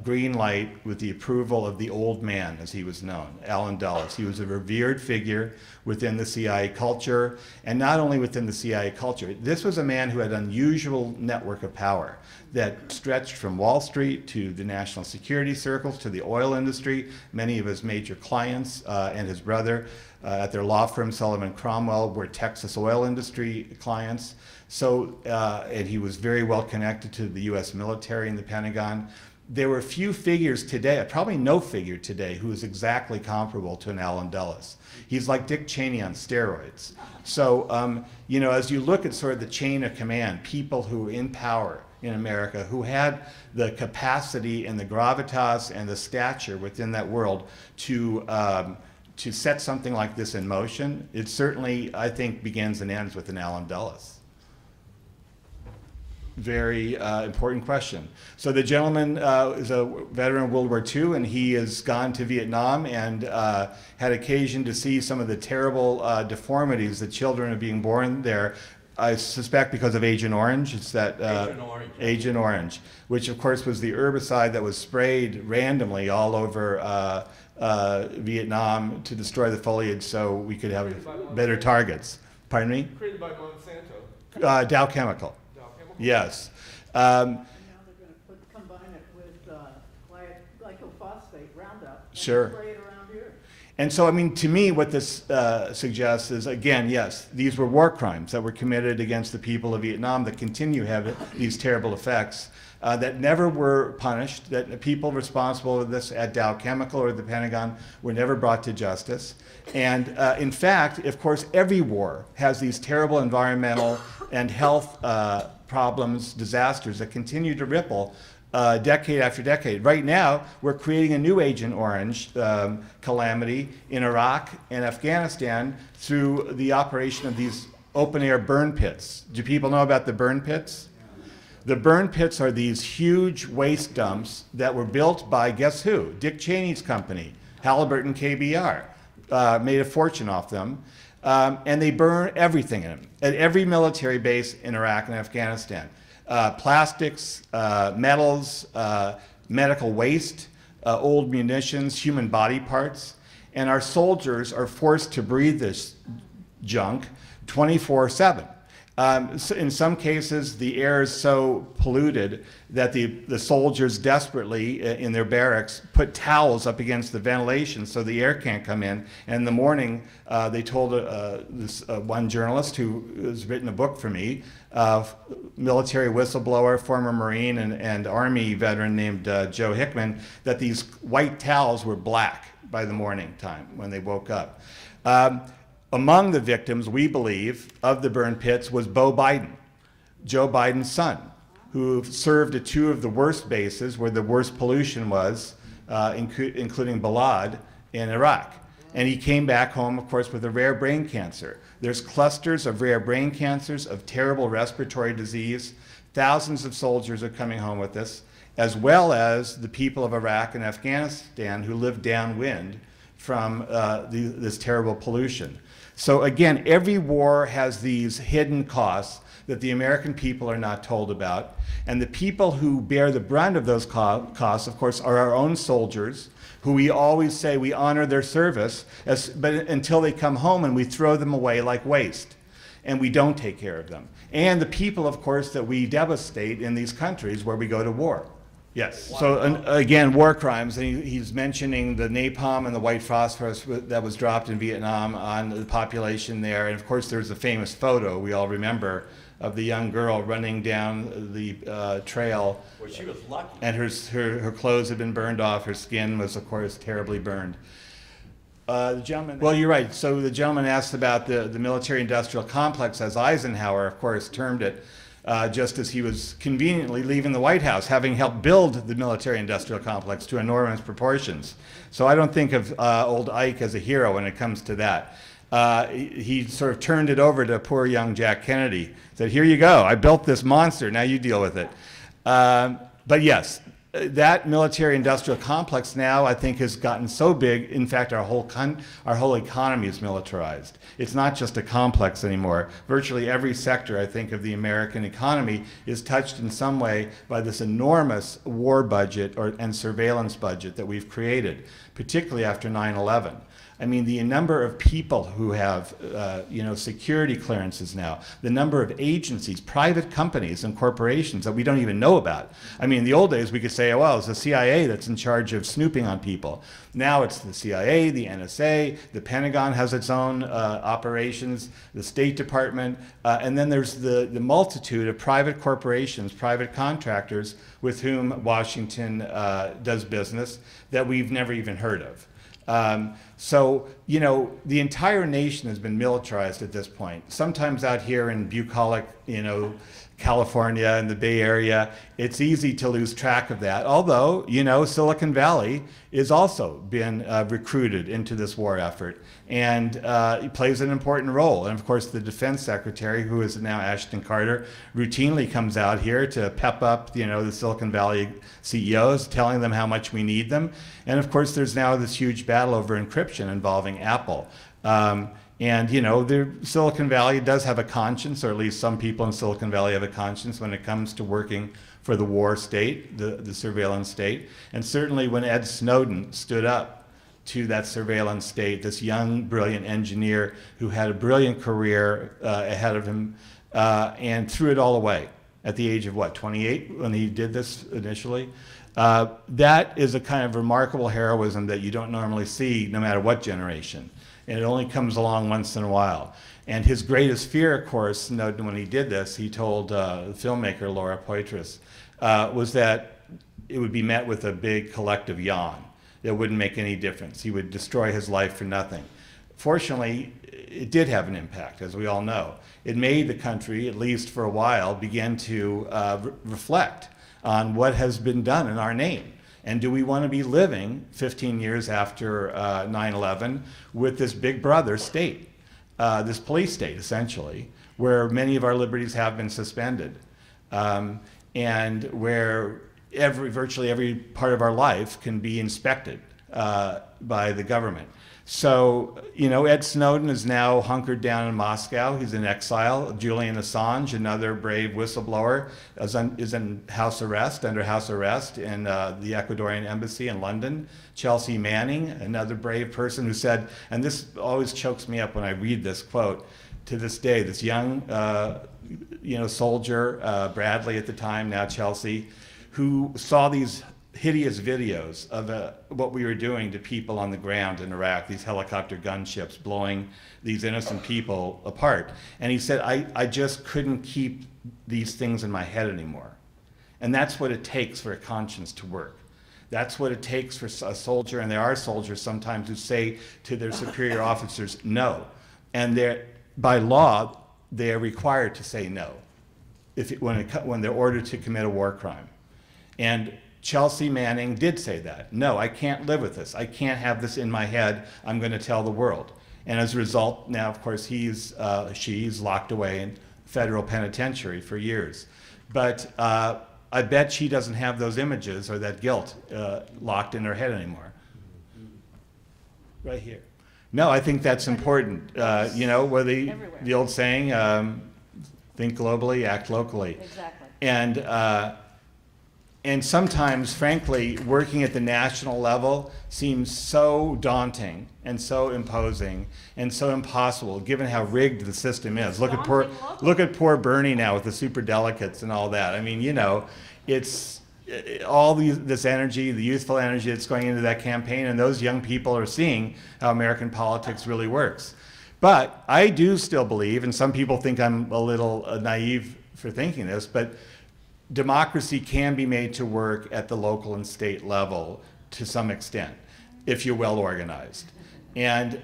C: green light, with the approval of the old man, as he was known, Allen Dulles. He was a revered figure within the CIA culture, and not only within the CIA culture. This was a man who had an unusual network of power that stretched from Wall Street to the national security circles to the oil industry. Many of his major clients and his brother at their law firm, Sullivan Cromwell, were Texas oil industry clients. So, and he was very well connected to the US military and the Pentagon. There were few figures today, probably no figure today, who is exactly comparable to an Allen Dulles. He's like Dick Cheney on steroids. So, as you look at sort of the chain of command, people who were in power in America, who had the capacity and the gravitas and the stature within that world to set something like this in motion, it certainly, I think, begins and ends with an Allen Dulles. Very important question. So the gentleman is a veteran of World War II, and he has gone to Vietnam and had occasion to see some of the terrible deformities that children are being born there. I suspect because of Agent Orange. It's that Agent Orange, which of course was the herbicide that was sprayed randomly all over Vietnam to destroy the foliage so we could have better targets. Pardon me?
D: Created by Monsanto.
C: Dow Chemical. Yes.
E: Now they're going to combine it with glyphosate, Roundup, and
C: Sure.
E: spray it around here.
C: And so, I mean, to me, what this suggests is, again, yes, these were war crimes that were committed against the people of Vietnam that continue to have these terrible effects that never were punished, that the people responsible for this at Dow Chemical or the Pentagon were never brought to justice. And in fact, of course, every war has these terrible environmental and health problems, disasters that continue to ripple decade after decade. Right now, we're creating a new Agent Orange calamity in Iraq and Afghanistan through the operation of these open-air burn pits. Do people know about the burn pits? The burn pits are these huge waste dumps that were built by, guess who? Dick Cheney's company, Halliburton KBR. Made a fortune off them. And they burn everything in them, at every military base in Iraq and Afghanistan. Plastics, metals, medical waste, old munitions, human body parts. And our soldiers are forced to breathe this junk 24/7. So in some cases, the air is so polluted that the soldiers desperately in their barracks put towels up against the ventilation so the air can't come in. And in the morning, they told this one journalist who has written a book for me, military whistleblower, former Marine and Army veteran named Joe Hickman, that these white towels were black by the morning time when they woke up. Among the victims, we believe, of the burn pits was Beau Biden, Joe Biden's son, who served at two of the worst bases where the worst pollution was, including Balad in Iraq. And he came back home, of course, with a rare brain cancer. There's clusters of rare brain cancers, of terrible respiratory disease. Thousands of soldiers are coming home with this, as well as the people of Iraq and Afghanistan who live downwind from this terrible pollution. So again, every war has these hidden costs that the American people are not told about. And the people who bear the brunt of those costs, of course, are our own soldiers, who we always say we honor their service, but until they come home and we throw them away like waste, and we don't take care of them. And the people, of course, that we devastate in these countries where we go to war. Yes. So again, war crimes. And he's mentioning the napalm and the white phosphorus that was dropped in Vietnam on the population there. And of course, there's a famous photo we all remember of the young girl running down the trail.
D: Well, she was lucky.
C: And her clothes had been burned off. Her skin was, of course, terribly burned. The gentleman. Well, you're right. So the gentleman asked about the military-industrial complex, as Eisenhower, of course, termed it. Just as he was conveniently leaving the White House, having helped build the military-industrial complex to enormous proportions. So I don't think of old Ike as a hero when it comes to that. He sort of turned it over to poor young Jack Kennedy, said, here you go, I built this monster, now you deal with it. But yes, that military-industrial complex now, I think, has gotten so big. In fact, our whole economy is militarized. It's not just a complex anymore. Virtually every sector, I think, of the American economy is touched in some way by this enormous war budget and surveillance budget that we've created, particularly after 9/11. I mean, the number of people who have, security clearances now, the number of agencies, private companies and corporations that we don't even know about. I mean, in the old days, we could say, oh, well, it's the CIA that's in charge of snooping on people. Now it's the CIA, the NSA, the Pentagon has its own operations, the State Department, and then there's the multitude of private corporations, private contractors with whom Washington does business that we've never even heard of. So, the entire nation has been militarized at this point. Sometimes out here in bucolic, California and the Bay Area, it's easy to lose track of that. Although, Silicon Valley is also been recruited into this war effort, and it plays an important role. And of course, the Defense Secretary, who is now Ashton Carter, routinely comes out here to pep up, the Silicon Valley CEOs, telling them how much we need them. And of course, there's now this huge battle over encryption involving Apple. And the Silicon Valley does have a conscience, or at least some people in Silicon Valley have a conscience when it comes to working for the war state, the surveillance state. And certainly when Ed Snowden stood up to that surveillance state, this young, brilliant engineer who had a brilliant career ahead of him, and threw it all away at the age of, 28 when he did this initially. That is a kind of remarkable heroism that you don't normally see no matter what generation. And it only comes along once in a while. And his greatest fear, of course, Snowden, when he did this, he told the filmmaker Laura Poitras, was that it would be met with a big collective yawn. It wouldn't make any difference. He would destroy his life for nothing. Fortunately, it did have an impact, as we all know. It made the country, at least for a while, begin to reflect on what has been done in our name. And do we want to be living 15 years after 9/11 with this big brother state, this police state, essentially, where many of our liberties have been suspended, and where virtually every part of our life can be inspected by the government? So, Ed Snowden is now hunkered down in Moscow. He's in exile. Julian Assange, another brave whistleblower, is in under house arrest in the Ecuadorian embassy in London. Chelsea Manning, another brave person who said, and this always chokes me up when I read this quote, to this day, this young, soldier, Bradley at the time, now Chelsea, who saw these hideous videos of what we were doing to people on the ground in Iraq, these helicopter gunships blowing these innocent people apart. And he said, I just couldn't keep these things in my head anymore. And that's what it takes for a conscience to work. That's what it takes for a soldier, and there are soldiers sometimes who say to their superior officers, no. And by law, they are required to say no when they're ordered to commit a war crime. And Chelsea Manning did say that. No, I can't live with this. I can't have this in my head. I'm going to tell the world. And as a result, now, of course, she's locked away in federal penitentiary for years. But I bet she doesn't have those images or that guilt locked in her head anymore. Right here. No, I think that's important. Where the old saying, think globally, act locally.
F: Exactly.
C: And sometimes, frankly, working at the national level seems so daunting and so imposing and so impossible, given how rigged the system is. Look at poor Bernie now with the super delegates and all that. I mean, all this energy, the youthful energy that's going into that campaign, and those young people are seeing how American politics really works. But I do still believe, and some people think I'm a little naive for thinking this, but democracy can be made to work at the local and state level to some extent, if you're well organized. And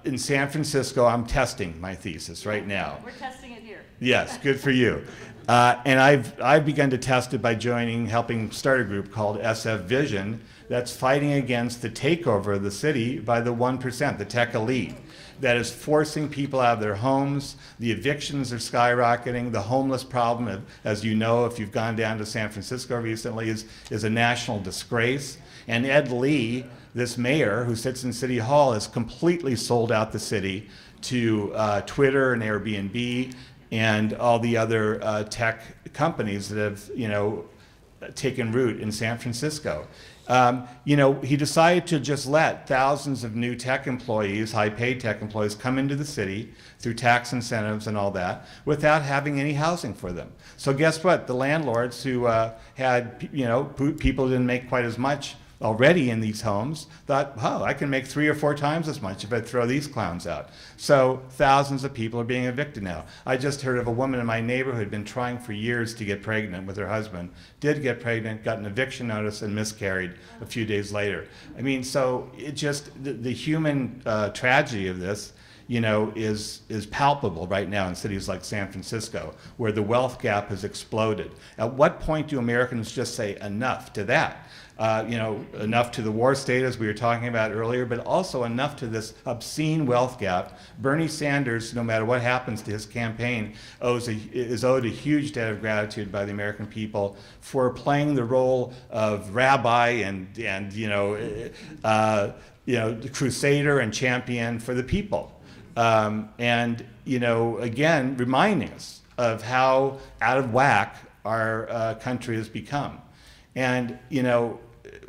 C: in San Francisco, I'm testing my thesis right now.
F: We're testing it here.
C: Yes, good for you. And I've begun to test it by helping start a group called SF Vision that's fighting against the takeover of the city by the 1%, the tech elite, that is forcing people out of their homes. The evictions are skyrocketing. The homeless problem, as you know, if you've gone down to San Francisco recently, is a national disgrace. And Ed Lee, this mayor who sits in City Hall, has completely sold out the city to Twitter and Airbnb and all the other tech companies that have, taken root in San Francisco. He decided to just let thousands of new tech employees, high-paid tech employees, come into the city through tax incentives and all that without having any housing for them. So guess what? The landlords who had, people who didn't make quite as much already in these homes thought, oh, I can make 3 or 4 times as much if I throw these clowns out. So thousands of people are being evicted now. I just heard of a woman in my neighborhood who had been trying for years to get pregnant with her husband, did get pregnant, got an eviction notice, and miscarried a few days later. I mean, so it just, the human tragedy of this, is palpable right now in cities like San Francisco, where the wealth gap has exploded. At what point do Americans just say enough to that? Enough to the war state, as we were talking about earlier, but also enough to this obscene wealth gap. Bernie Sanders, no matter what happens to his campaign, is owed a huge debt of gratitude by the American people for playing the role of rabbi and the crusader and champion for the people. Again, reminding us of how out of whack our country has become. And,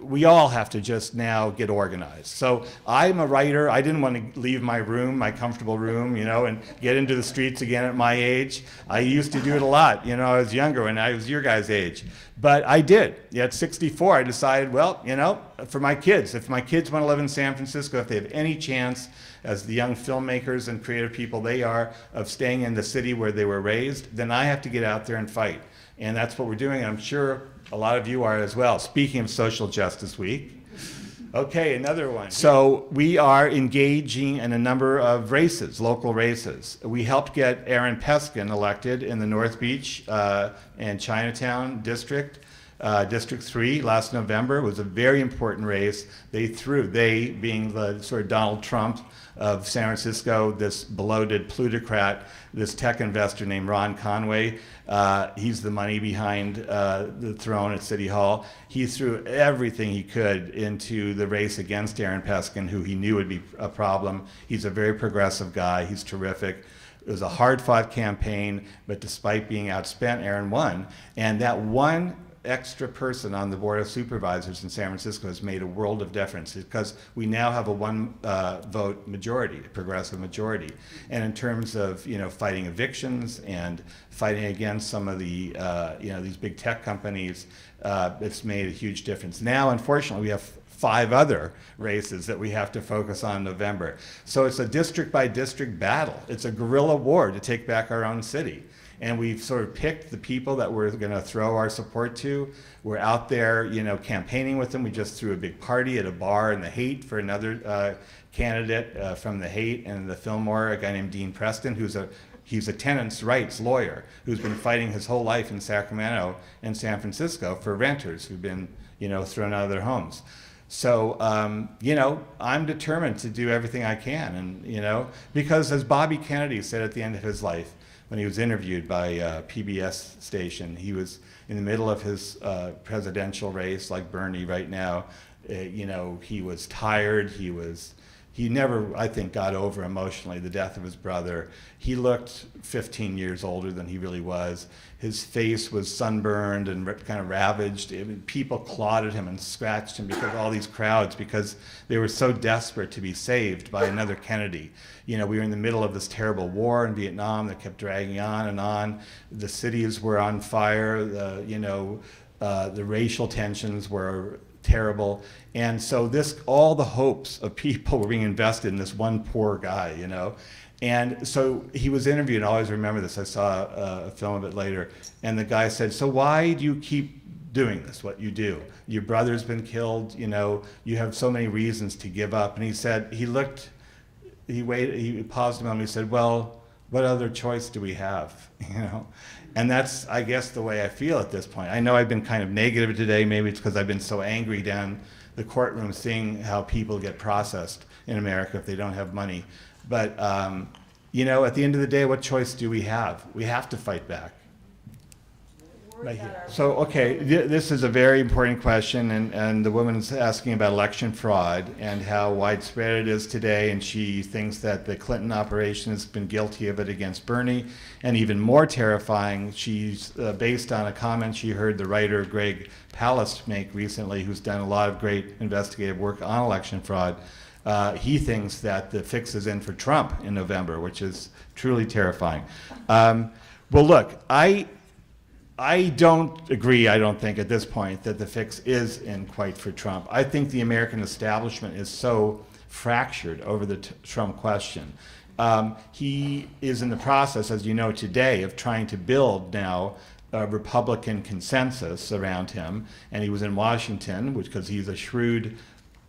C: we all have to just now get organized. So I'm a writer. I didn't want to leave my room, my comfortable room, and get into the streets again at my age. I used to do it a lot, I was younger when I was your guys' age. But I did. At 64, I decided, well, for my kids, if my kids want to live in San Francisco, if they have any chance, as the young filmmakers and creative people they are, of staying in the city where they were raised, then I have to get out there and fight. And that's what we're doing. I'm sure a lot of you are as well. Speaking of Social Justice Week. Okay, another one. So we are engaging in a number of races, local races. We helped get Aaron Peskin elected in the North Beach and Chinatown district. District 3 last November. It was a very important race. They being the sort of Donald Trump of San Francisco, this bloated plutocrat, this tech investor named Ron Conway. He's the money behind the throne at City Hall. He threw everything he could into the race against Aaron Peskin, who he knew would be a problem. He's a very progressive guy. He's terrific. It was a hard-fought campaign, but despite being outspent, Aaron won. And that one extra person on the Board of Supervisors in San Francisco has made a world of difference because we now have a one-vote majority, a progressive majority. And in terms of fighting evictions and fighting against some of the these big tech companies, it's made a huge difference. Now, unfortunately, we have 5 other races that we have to focus on in November. So it's a district-by-district battle. It's a guerrilla war to take back our own city. And we've sort of picked the people that we're going to throw our support to. We're out there, campaigning with them. We just threw a big party at a bar in the Haight for another candidate from the Haight and the Fillmore, a guy named Dean Preston, he's a tenants' rights lawyer who's been fighting his whole life in Sacramento and San Francisco for renters who've been, thrown out of their homes. So, I'm determined to do everything I can. And, because as Bobby Kennedy said at the end of his life, when he was interviewed by a PBS station, he was in the middle of his presidential race, like Bernie right now. He was tired. He never, I think, got over emotionally the death of his brother. He looked 15 years older than he really was. His face was sunburned and kind of ravaged. People clawed at him and scratched him because all these crowds, because they were so desperate to be saved by another Kennedy. We were in the middle of this terrible war in Vietnam that kept dragging on and on. The cities were on fire. The racial tensions were terrible. And so all the hopes of people were being invested in this one poor guy, you know. And so he was interviewed, and I always remember this. I saw a film of it later. And the guy said, so why do you keep doing this, what you do? Your brother's been killed, you know, you have so many reasons to give up. And he said, he waited, he paused a moment, he said, well, what other choice do we have, you know? And that's, I guess, the way I feel at this point. I know I've been kind of negative today. Maybe it's because I've been so angry down the courtroom seeing how people get processed in America if they don't have money. But, you know, at the end of the day, what choice do we have? We have to fight back. Right here. So, okay, this is a very important question, and the woman is asking about election fraud and how widespread it is today, and she thinks that the Clinton operation has been guilty of it against Bernie, and even more terrifying, she's based on a comment she heard the writer Greg Palast make recently, who's done a lot of great investigative work on election fraud. He thinks that the fix is in for Trump in November, which is truly terrifying. Well, look, I don't agree, I don't think at this point, that the fix is in quite for Trump. I think the American establishment is so fractured over the Trump question. He is in the process, as you know today, of trying to build now a Republican consensus around him. And he was in Washington, because he's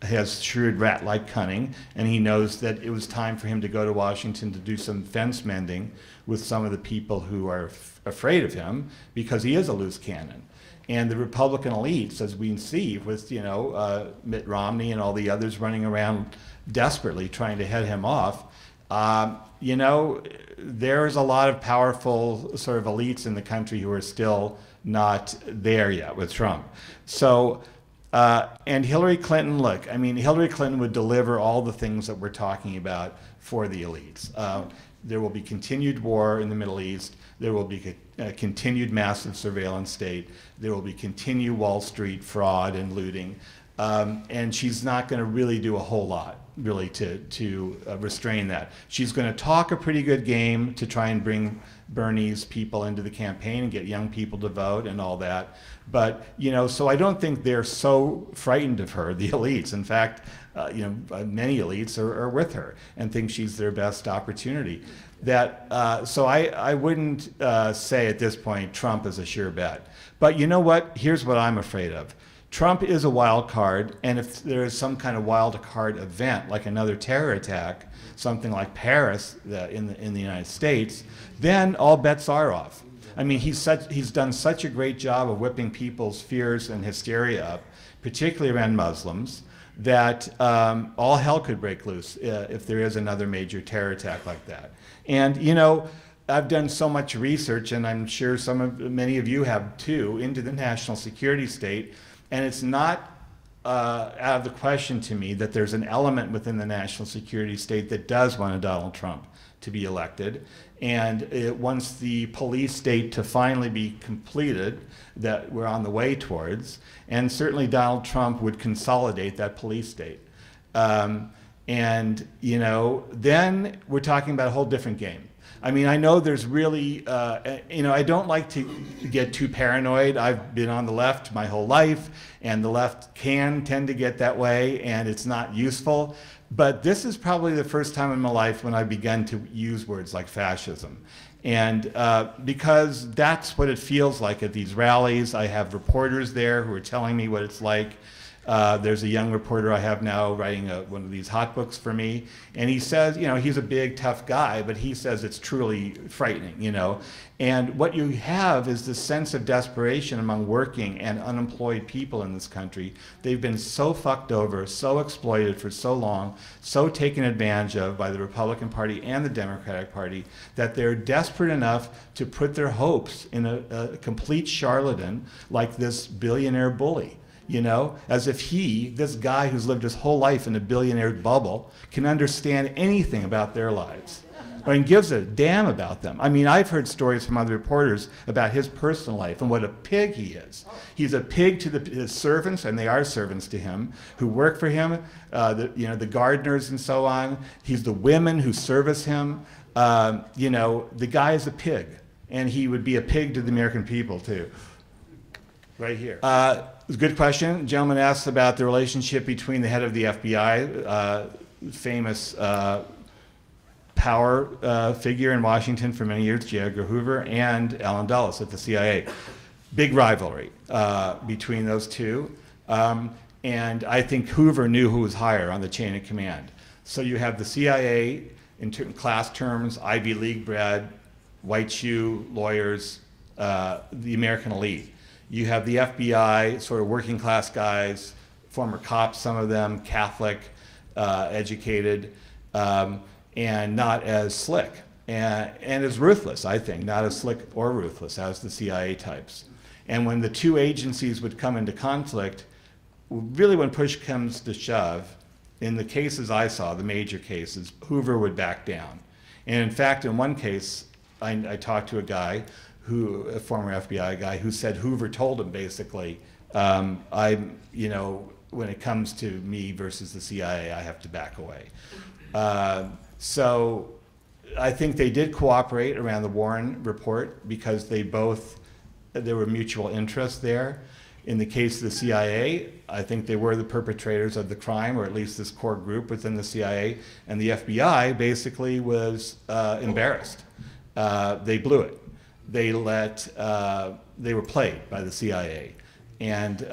C: has shrewd rat-like cunning, and he knows that it was time for him to go to Washington to do some fence mending with some of the people who are afraid of him, because he is a loose cannon. And the Republican elites, as we see with, you know, Mitt Romney and all the others running around desperately trying to head him off, you know, there's a lot of powerful sort of elites in the country who are still not there yet with Trump. So, and Hillary Clinton, look, I mean, Hillary Clinton would deliver all the things that we're talking about for the elites. There will be continued war in the Middle East. There will be a continued massive surveillance state. There will be continued Wall Street fraud and looting. And she's not going to really do a whole lot, really, to restrain that. She's going to talk a pretty good game to try and bring Bernie's people into the campaign and get young people to vote and all that. But, you know, so I don't think they're so frightened of her, the elites. In fact, you know, many elites are with her and think she's their best opportunity. So I wouldn't say at this point Trump is a sure bet. But you know what? Here's what I'm afraid of. Trump is a wild card, and if there is some kind of wild card event, like another terror attack, something like Paris in the United States, then all bets are off. I mean, he's done such a great job of whipping people's fears and hysteria up, particularly around Muslims, that all hell could break loose if there is another major terror attack like that. And, you know, I've done so much research, and I'm sure many of you have too, into the national security state. And it's not out of the question to me that there's an element within the national security state that does want a Donald Trump to be elected. And it wants the police state to finally be completed, that we're on the way towards. And certainly Donald Trump would consolidate that police state. And, you know, then we're talking about a whole different game. I mean, I know there's really, you know, I don't like to get too paranoid. I've been on the left my whole life, and the left can tend to get that way, and it's not useful. But this is probably the first time in my life when I've begun to use words like fascism. And because that's what it feels like at these rallies. I have reporters there who are telling me what it's like. There's a young reporter I have now writing one of these hot books for me, and he says, you know, he's a big, tough guy, but he says it's truly frightening, you know. And what you have is this sense of desperation among working and unemployed people in this country. They've been so fucked over, so exploited for so long, so taken advantage of by the Republican Party and the Democratic Party, that they're desperate enough to put their hopes in a complete charlatan like this billionaire bully. You know, as if this guy who's lived his whole life in a billionaire bubble, can understand anything about their lives, or gives a damn about them. I mean, I've heard stories from other reporters about his personal life and what a pig he is. He's a pig to his servants, and they are servants to him, who work for him, you know, the gardeners and so on. He's the women who service him. You know, the guy is a pig, and he would be a pig to the American people, too. Right here. It's a good question. The gentleman asked about the relationship between the head of the FBI, famous power figure in Washington for many years, J. Edgar Hoover, and Allen Dulles at the CIA. Big rivalry between those two. And I think Hoover knew who was higher on the chain of command. So you have the CIA, in class terms, Ivy League bred, white shoe lawyers, the American elite. You have the FBI, sort of working class guys, former cops, some of them, Catholic, educated, and not as slick. And as ruthless, I think, not as slick or ruthless as the CIA types. And when the two agencies would come into conflict, really when push comes to shove, in the cases I saw, the major cases, Hoover would back down. And in fact, in one case, I talked to a guy, a former FBI guy, who said Hoover told him basically, when it comes to me versus the CIA, I have to back away. So I think they did cooperate around the Warren report because there were mutual interests there. In the case of the CIA, I think they were the perpetrators of the crime, or at least this core group within the CIA, and the FBI basically was embarrassed. They blew it. They were played by the CIA. And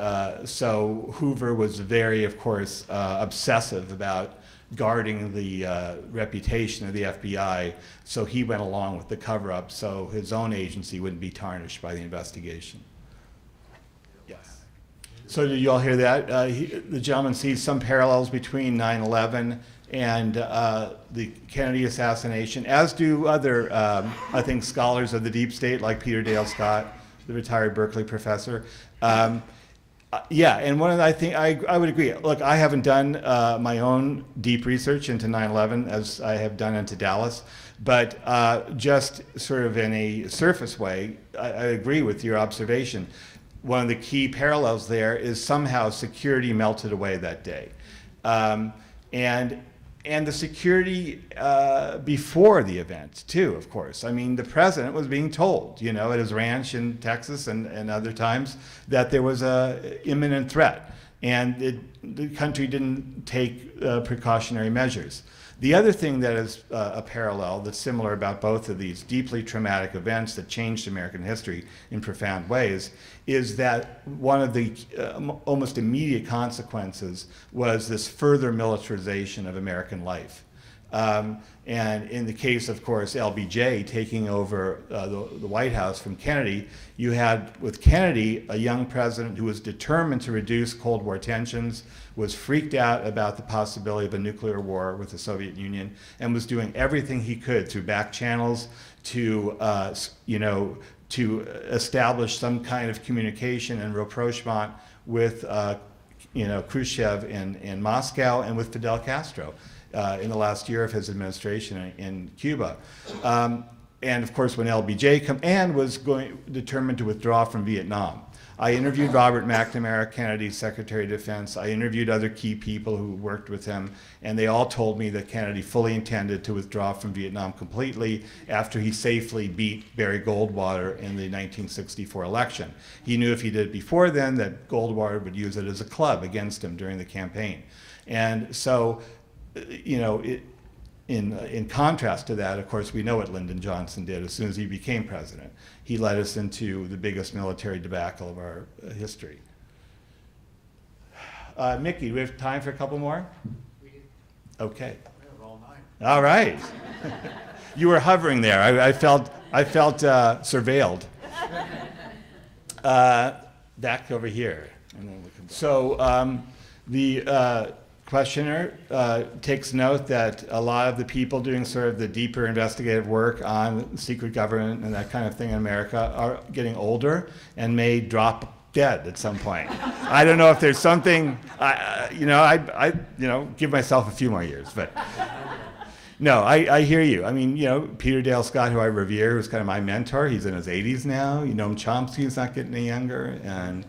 C: so Hoover was very, of course, obsessive about guarding the reputation of the FBI, so he went along with the cover-up so his own agency wouldn't be tarnished by the investigation. Yes. So did you all hear that? The gentleman sees some parallels between 9/11 and the Kennedy assassination, as do other, I think, scholars of the deep state, like Peter Dale Scott, the retired Berkeley professor. Yeah, and one of the, I think, I would agree. Look, I haven't done my own deep research into 9/11 as I have done into Dallas, but just sort of in a surface way, I agree with your observation. One of the key parallels there is somehow security melted away that day. And the security before the event, too, of course. I mean, the president was being told, at his ranch in Texas and other times, that there was an imminent threat. And the country didn't take precautionary measures. The other thing that is a parallel that's similar about both of these deeply traumatic events that changed American history in profound ways is that one of the almost immediate consequences was this further militarization of American life. And in the case, of course, LBJ taking over the White House from Kennedy, you had with Kennedy a young president who was determined to reduce Cold War tensions, was freaked out about the possibility of a nuclear war with the Soviet Union, and was doing everything he could through back channels to establish some kind of communication and rapprochement with Khrushchev in Moscow and with Fidel Castro in the last year of his administration in Cuba. And of course, when LBJ was determined to withdraw from Vietnam. I interviewed Robert McNamara, Kennedy's Secretary of Defense. I interviewed other key people who worked with him, and they all told me that Kennedy fully intended to withdraw from Vietnam completely after he safely beat Barry Goldwater in the 1964 election. He knew if he did it before then that Goldwater would use it as a club against him during the campaign. And so, in contrast to that, of course, we know what Lyndon Johnson did as soon as he became president. He led us into the biggest military debacle of our history. Mickey, do we have time for a couple more? Okay. All right. You were hovering there. I felt surveilled. Back over here. And then we can so the questioner takes note that a lot of the people doing sort of the deeper investigative work on secret government and that kind of thing in America are getting older and may drop dead at some point. I don't know if there's something, I give myself a few more years, but no, I hear you. I mean, Peter Dale Scott, who I revere, who's kind of my mentor, he's in his 80s now. Noam Chomsky's not getting any younger, and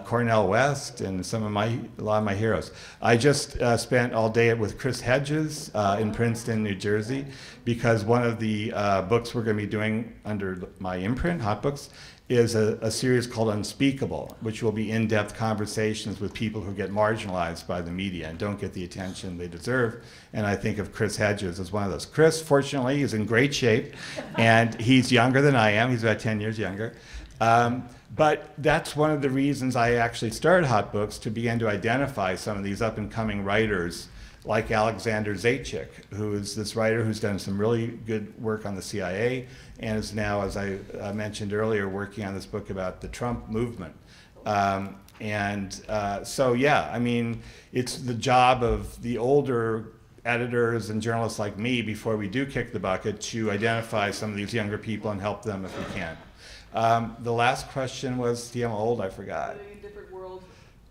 C: Cornel West, and a lot of my heroes. I just spent all day with Chris Hedges in Princeton, New Jersey, because one of the books we're going to be doing under my imprint, Hot Books, is a series called Unspeakable, which will be in-depth conversations with people who get marginalized by the media and don't get the attention they deserve. And I think of Chris Hedges as one of those. Chris, fortunately, is in great shape, and he's younger than I am. He's about 10 years younger. But that's one of the reasons I actually started Hot Books, to begin to identify some of these up-and-coming writers like Alexander Zaitchik, who is this writer who's done some really good work on the CIA and is now, as I mentioned earlier, working on this book about the Trump movement. So, yeah, I mean, it's the job of the older editors and journalists like me, before we do kick the bucket, to identify some of these younger people and help them if we can. The last question was, see, I'm old, I forgot.
F: Different worlds,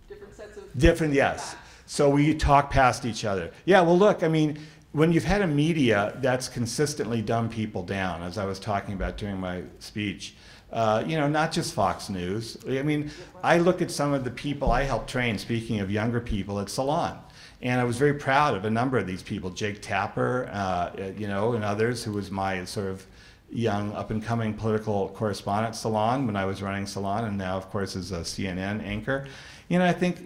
F: different sets of...
C: Different, yes. So we talk past each other. Yeah, well, look, I mean, when you've had a media that's consistently dumbed people down, as I was talking about during my speech, not just Fox News. I mean, I look at some of the people I helped train, speaking of younger people, at Salon. And I was very proud of a number of these people, Jake Tapper, and others, who was my sort of young up-and-coming political correspondent at Salon when I was running Salon, and now, of course, is a CNN anchor. I think,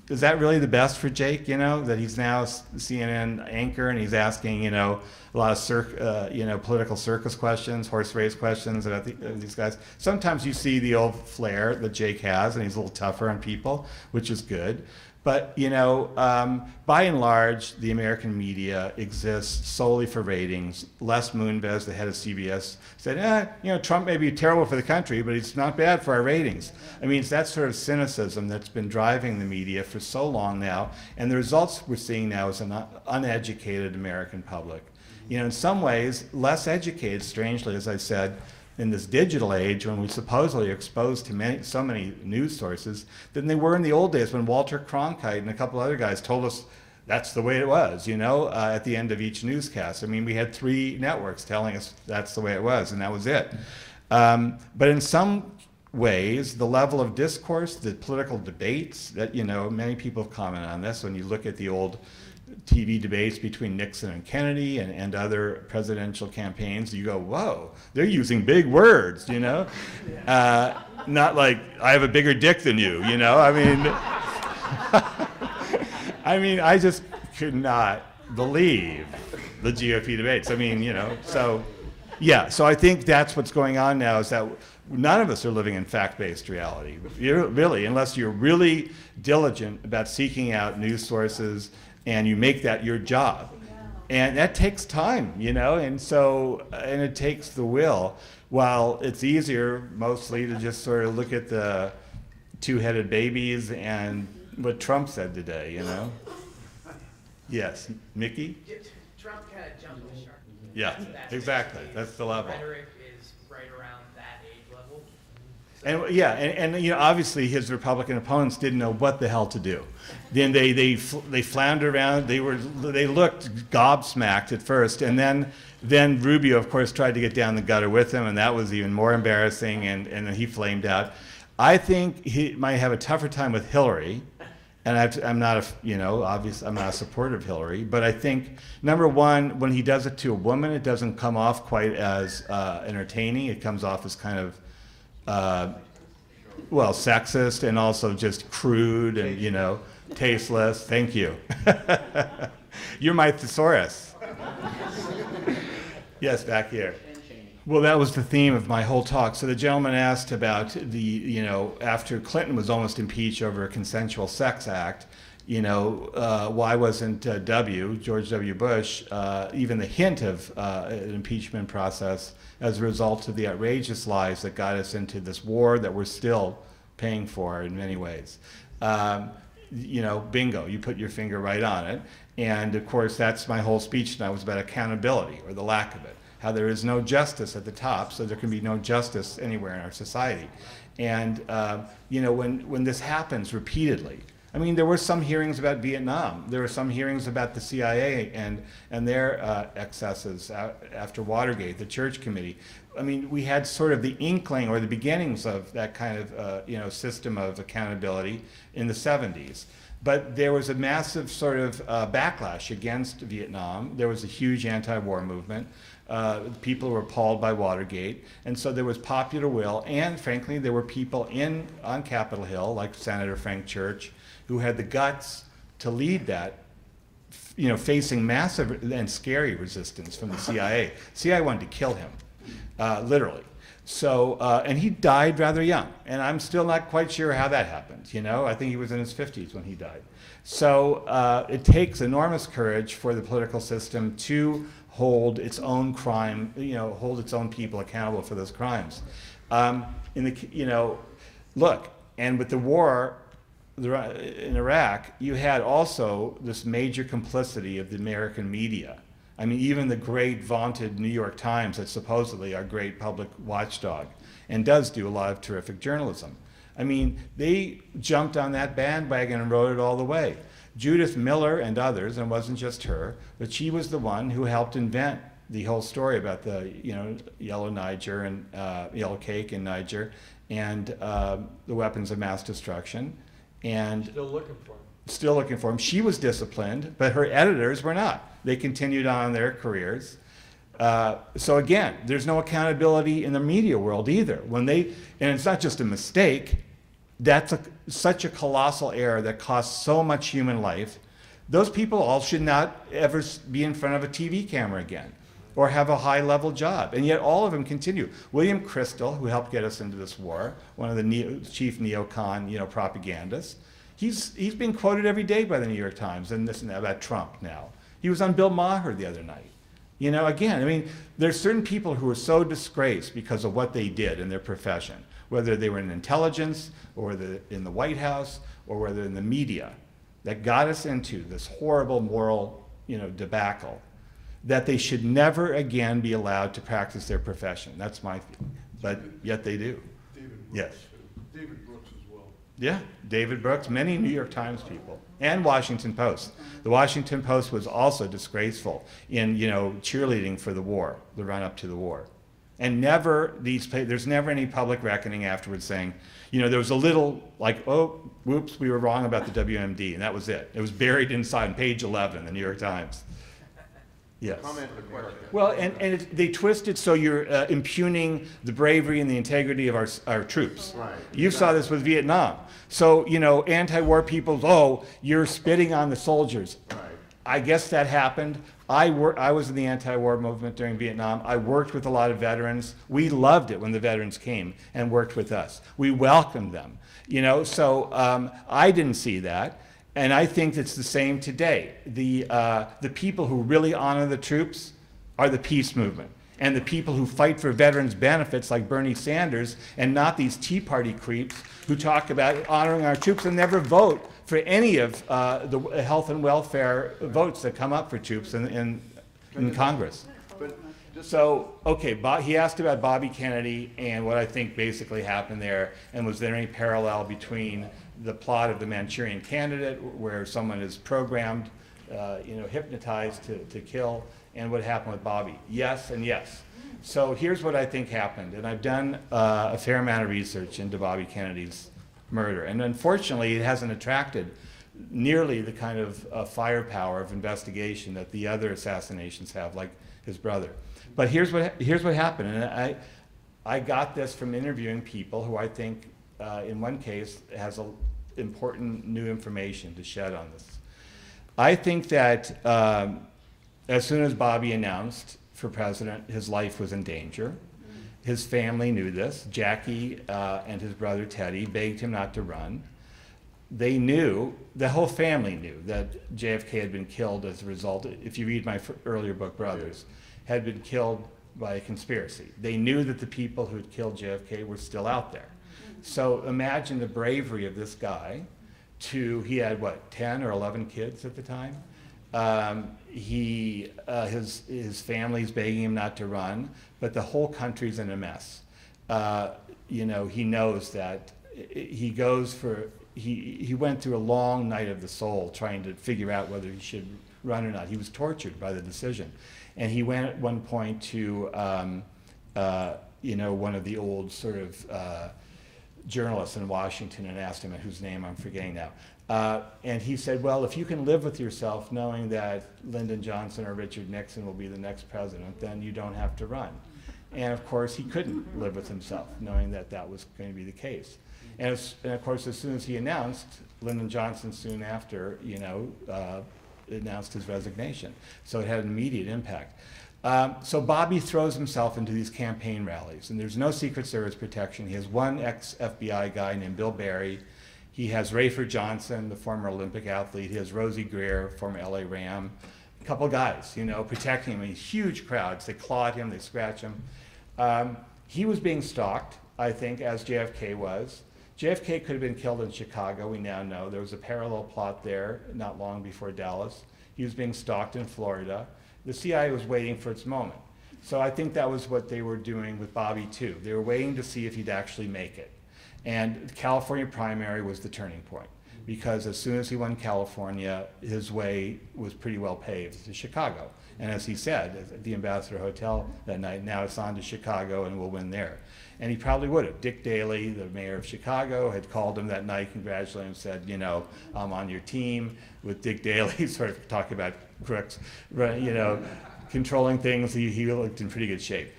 C: is that really the best for Jake, that he's now a CNN anchor and he's asking, a lot of political circus questions, horse race questions about these guys. Sometimes you see the old flair that Jake has, and he's a little tougher on people, which is good. But, by and large, the American media exists solely for ratings. Les Moonves, the head of CBS, said, Trump may be terrible for the country, but it's not bad for our ratings. I mean, it's that sort of cynicism that's been driving the media for so long now. And the results we're seeing now is an uneducated American public. In some ways, less educated, strangely, as I said, in this digital age, when we supposedly are exposed to so many news sources, than they were in the old days when Walter Cronkite and a couple other guys told us that's the way it was, at the end of each newscast. I mean, we had 3 networks telling us that's the way it was, and that was it. But in some ways, the level of discourse, the political debates that, many people have commented on this, when you look at the old TV debates between Nixon and Kennedy and other presidential campaigns, you go, whoa, they're using big words, Not like, I have a bigger dick than you, I mean, I just could not believe the GOP debates. I mean, so, yeah, so I think that's what's going on now, is that none of us are living in fact-based reality, really, unless you're really diligent about seeking out news sources and you make that your job. And that takes time, and it takes the will. While it's easier mostly to just sort of look at the 2-headed babies and what Trump said today, Yes, Mickey?
G: Trump kind of jumped the shark.
C: Yeah, exactly, that's the level.
G: Rhetoric is right around that age level.
C: And obviously his Republican opponents didn't know what the hell to do. Then they floundered around. They looked gobsmacked at first, and then Rubio, of course, tried to get down the gutter with him, and that was even more embarrassing. And then he flamed out. I think he might have a tougher time with Hillary, and I'm not obviously I'm not a supporter of Hillary, but I think number one, when he does it to a woman, it doesn't come off quite as entertaining. It comes off as kind of sexist and also just crude and, tasteless. Thank you. You're my thesaurus. Yes, back here. Well, that was the theme of my whole talk. So the gentleman asked about after Clinton was almost impeached over a consensual sex act, why wasn't George W. Bush, even the hint of an impeachment process as a result of the outrageous lies that got us into this war that we're still paying for in many ways. Bingo, you put your finger right on it. And of course, that's my whole speech tonight was about accountability, or the lack of it. How there is no justice at the top, so there can be no justice anywhere in our society. And when this happens repeatedly, I mean, there were some hearings about Vietnam. There were some hearings about the CIA and their excesses after Watergate, the Church Committee. I mean, we had sort of the inkling or the beginnings of that kind of system of accountability in the 70s. But there was a massive sort of backlash against Vietnam. There was a huge anti-war movement. People were appalled by Watergate, and so there was popular will, and frankly, there were people on Capitol Hill, like Senator Frank Church, who had the guts to lead that, facing massive and scary resistance from the CIA. CIA wanted to kill him, literally. So, and he died rather young, and I'm still not quite sure how that happened. I think he was in his 50s when he died. So it takes enormous courage for the political system to hold its own crime, hold its own people accountable for those crimes. Look, and with the war in Iraq, you had also this major complicity of the American media. I mean, even the great vaunted New York Times, that's supposedly our great public watchdog, and does do a lot of terrific journalism. I mean, they jumped on that bandwagon and rode it all the way. Judith Miller and others, and it wasn't just her, but she was the one who helped invent the whole story about the yellow Niger and yellow cake in Niger, and the weapons of mass destruction. And
D: Still looking for him.
C: Still looking for him. She was disciplined, but her editors were not. They continued on their careers. So again, there's no accountability in the media world either. And it's not just a mistake. That's such a colossal error that costs so much human life. Those people all should not ever be in front of a TV camera again or have a high-level job. And yet all of them continue. William Crystal, who helped get us into this war, one of the chief neocon propagandists, he's being quoted every day by the New York Times and this and that about Trump now. He was on Bill Maher the other night. Again, I mean, there's certain people who are so disgraced because of what they did in their profession, whether they were in intelligence or in the White House or whether in the media, that got us into this horrible moral, debacle, that they should never again be allowed to practice their profession. That's my feeling. But yet they do.
D: David Brooks,
C: Yes.
D: too. David Brooks as well.
C: Yeah, David Brooks, many New York Times people, and Washington Post. The Washington Post was also disgraceful in, cheerleading for the war, the run-up to the war. And there's never any public reckoning afterwards saying, there was a little like, oh, whoops, we were wrong about the WMD, and that was it. It was buried inside on page 11 in the New York Times. Yes.
D: Comment in America.
C: Well, they twist it so you're impugning the bravery and the integrity of our troops.
D: Right.
C: You saw this with Vietnam. So, anti-war people, you're spitting on the soldiers.
D: Right.
C: I guess that happened. I was in the anti-war movement during Vietnam. I worked with a lot of veterans. We loved it when the veterans came and worked with us. We welcomed them. So I didn't see that. And I think it's the same today. The people who really honor the troops are the peace movement. And the people who fight for veterans' benefits, like Bernie Sanders, and not these Tea Party creeps who talk about honoring our troops and never vote for any of the health and welfare votes that come up for troops in Congress.
D: But just
C: So, okay, he asked about Bobby Kennedy and what I think basically happened there, and was there any parallel between the plot of the Manchurian Candidate, where someone is programmed, hypnotized to kill, and what happened with Bobby? Yes and yes. So here's what I think happened, and I've done a fair amount of research into Bobby Kennedy's murder, and unfortunately it hasn't attracted nearly the kind of firepower of investigation that the other assassinations have, like his brother. But here's what happened, and I got this from interviewing people who I think, in one case, has important new information to shed on this. I think that as soon as Bobby announced for president, his life was in danger. His family knew this. Jackie and his brother Teddy begged him not to run. They knew, the whole family knew, that JFK had been killed as a result, if you read my earlier book, Brothers, had been killed by a conspiracy. They knew that the people who had killed JFK were still out there. So imagine the bravery of this guy he had what, 10 or 11 kids at the time? His family's begging him not to run, but the whole country's in a mess. He knows that he goes for he went through a long night of the soul trying to figure out whether he should run or not. He was tortured by the decision. And he went at one point to, one of the old sort of journalists in Washington and asked him, whose name I'm forgetting now. And he said, well, if you can live with yourself knowing that Lyndon Johnson or Richard Nixon will be the next president, then you don't have to run. And of course, he couldn't live with himself knowing that that was going to be the case. And of course, as soon as he announced, Lyndon Johnson soon after, announced his resignation. So it had an immediate impact. So Bobby throws himself into these campaign rallies, and there's no Secret Service protection. He has one ex-FBI guy named Bill Barry. He has Rayford Johnson, the former Olympic athlete. He has Rosie Greer, former LA Ram. A couple guys, protecting him in huge crowds. They claw at him, they scratch him. He was being stalked, I think, as JFK was. JFK could have been killed in Chicago, we now know. There was a parallel plot there not long before Dallas. He was being stalked in Florida. The CIA was waiting for its moment. So I think that was what they were doing with Bobby too. They were waiting to see if he'd actually make it. And the California primary was the turning point, because as soon as he won California, his way was pretty well paved to Chicago. And as he said at the Ambassador Hotel that night, now it's on to Chicago and we'll win there. And he probably would have. Dick Daley, the mayor of Chicago, had called him that night, congratulated him, said, I'm on your team. With Dick Daley sort of talking about crooks, controlling things, he looked in pretty good shape.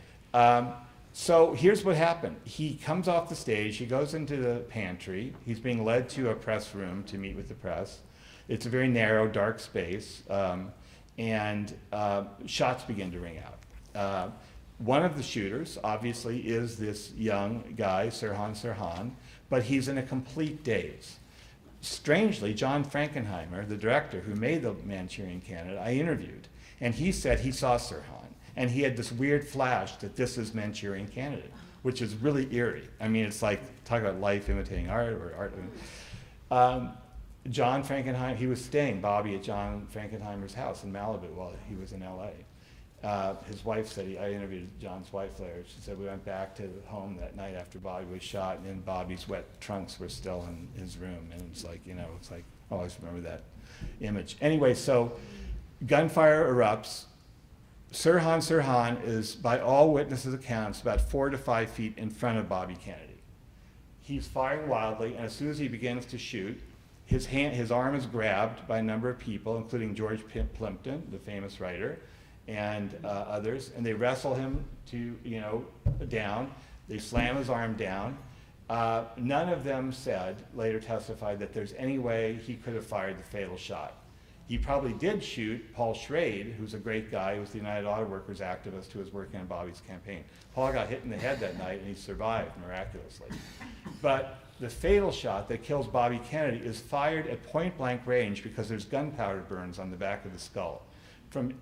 C: So here's what happened. He comes off the stage, he goes into the pantry, he's being led to a press room to meet with the press. It's a very narrow, dark space, and shots begin to ring out. One of the shooters, obviously, is this young guy, Sirhan, but he's in a complete daze. Strangely, John Frankenheimer, the director who made the Manchurian Candidate, I interviewed, and he said he saw Sirhan, and he had this weird flash that this is Manchurian Candidate, which is really eerie. I mean, it's like, talk about life imitating art, or art. John Frankenheimer, he was staying, Bobby, at John Frankenheimer's house in Malibu while he was in LA. His wife said, I interviewed John's wife later, she said we went back to home that night after Bobby was shot, and Bobby's wet trunks were still in his room, and it's like, I always remember that image. Anyway, so gunfire erupts. Sirhan is, by all witnesses' accounts, about 4 to 5 feet in front of Bobby Kennedy. He's firing wildly, and as soon as he begins to shoot, his arm is grabbed by a number of people, including George Plimpton, the famous writer, and others, and they wrestle him down. They slam his arm down. None of them later testified that there's any way he could have fired the fatal shot. He probably did shoot Paul Schrade, who's a great guy, who was the United Auto Workers activist who was working on Bobby's campaign. Paul got hit in the head that night, and he survived miraculously. But the fatal shot that kills Bobby Kennedy is fired at point-blank range because there's gunpowder burns on the back of the skull, from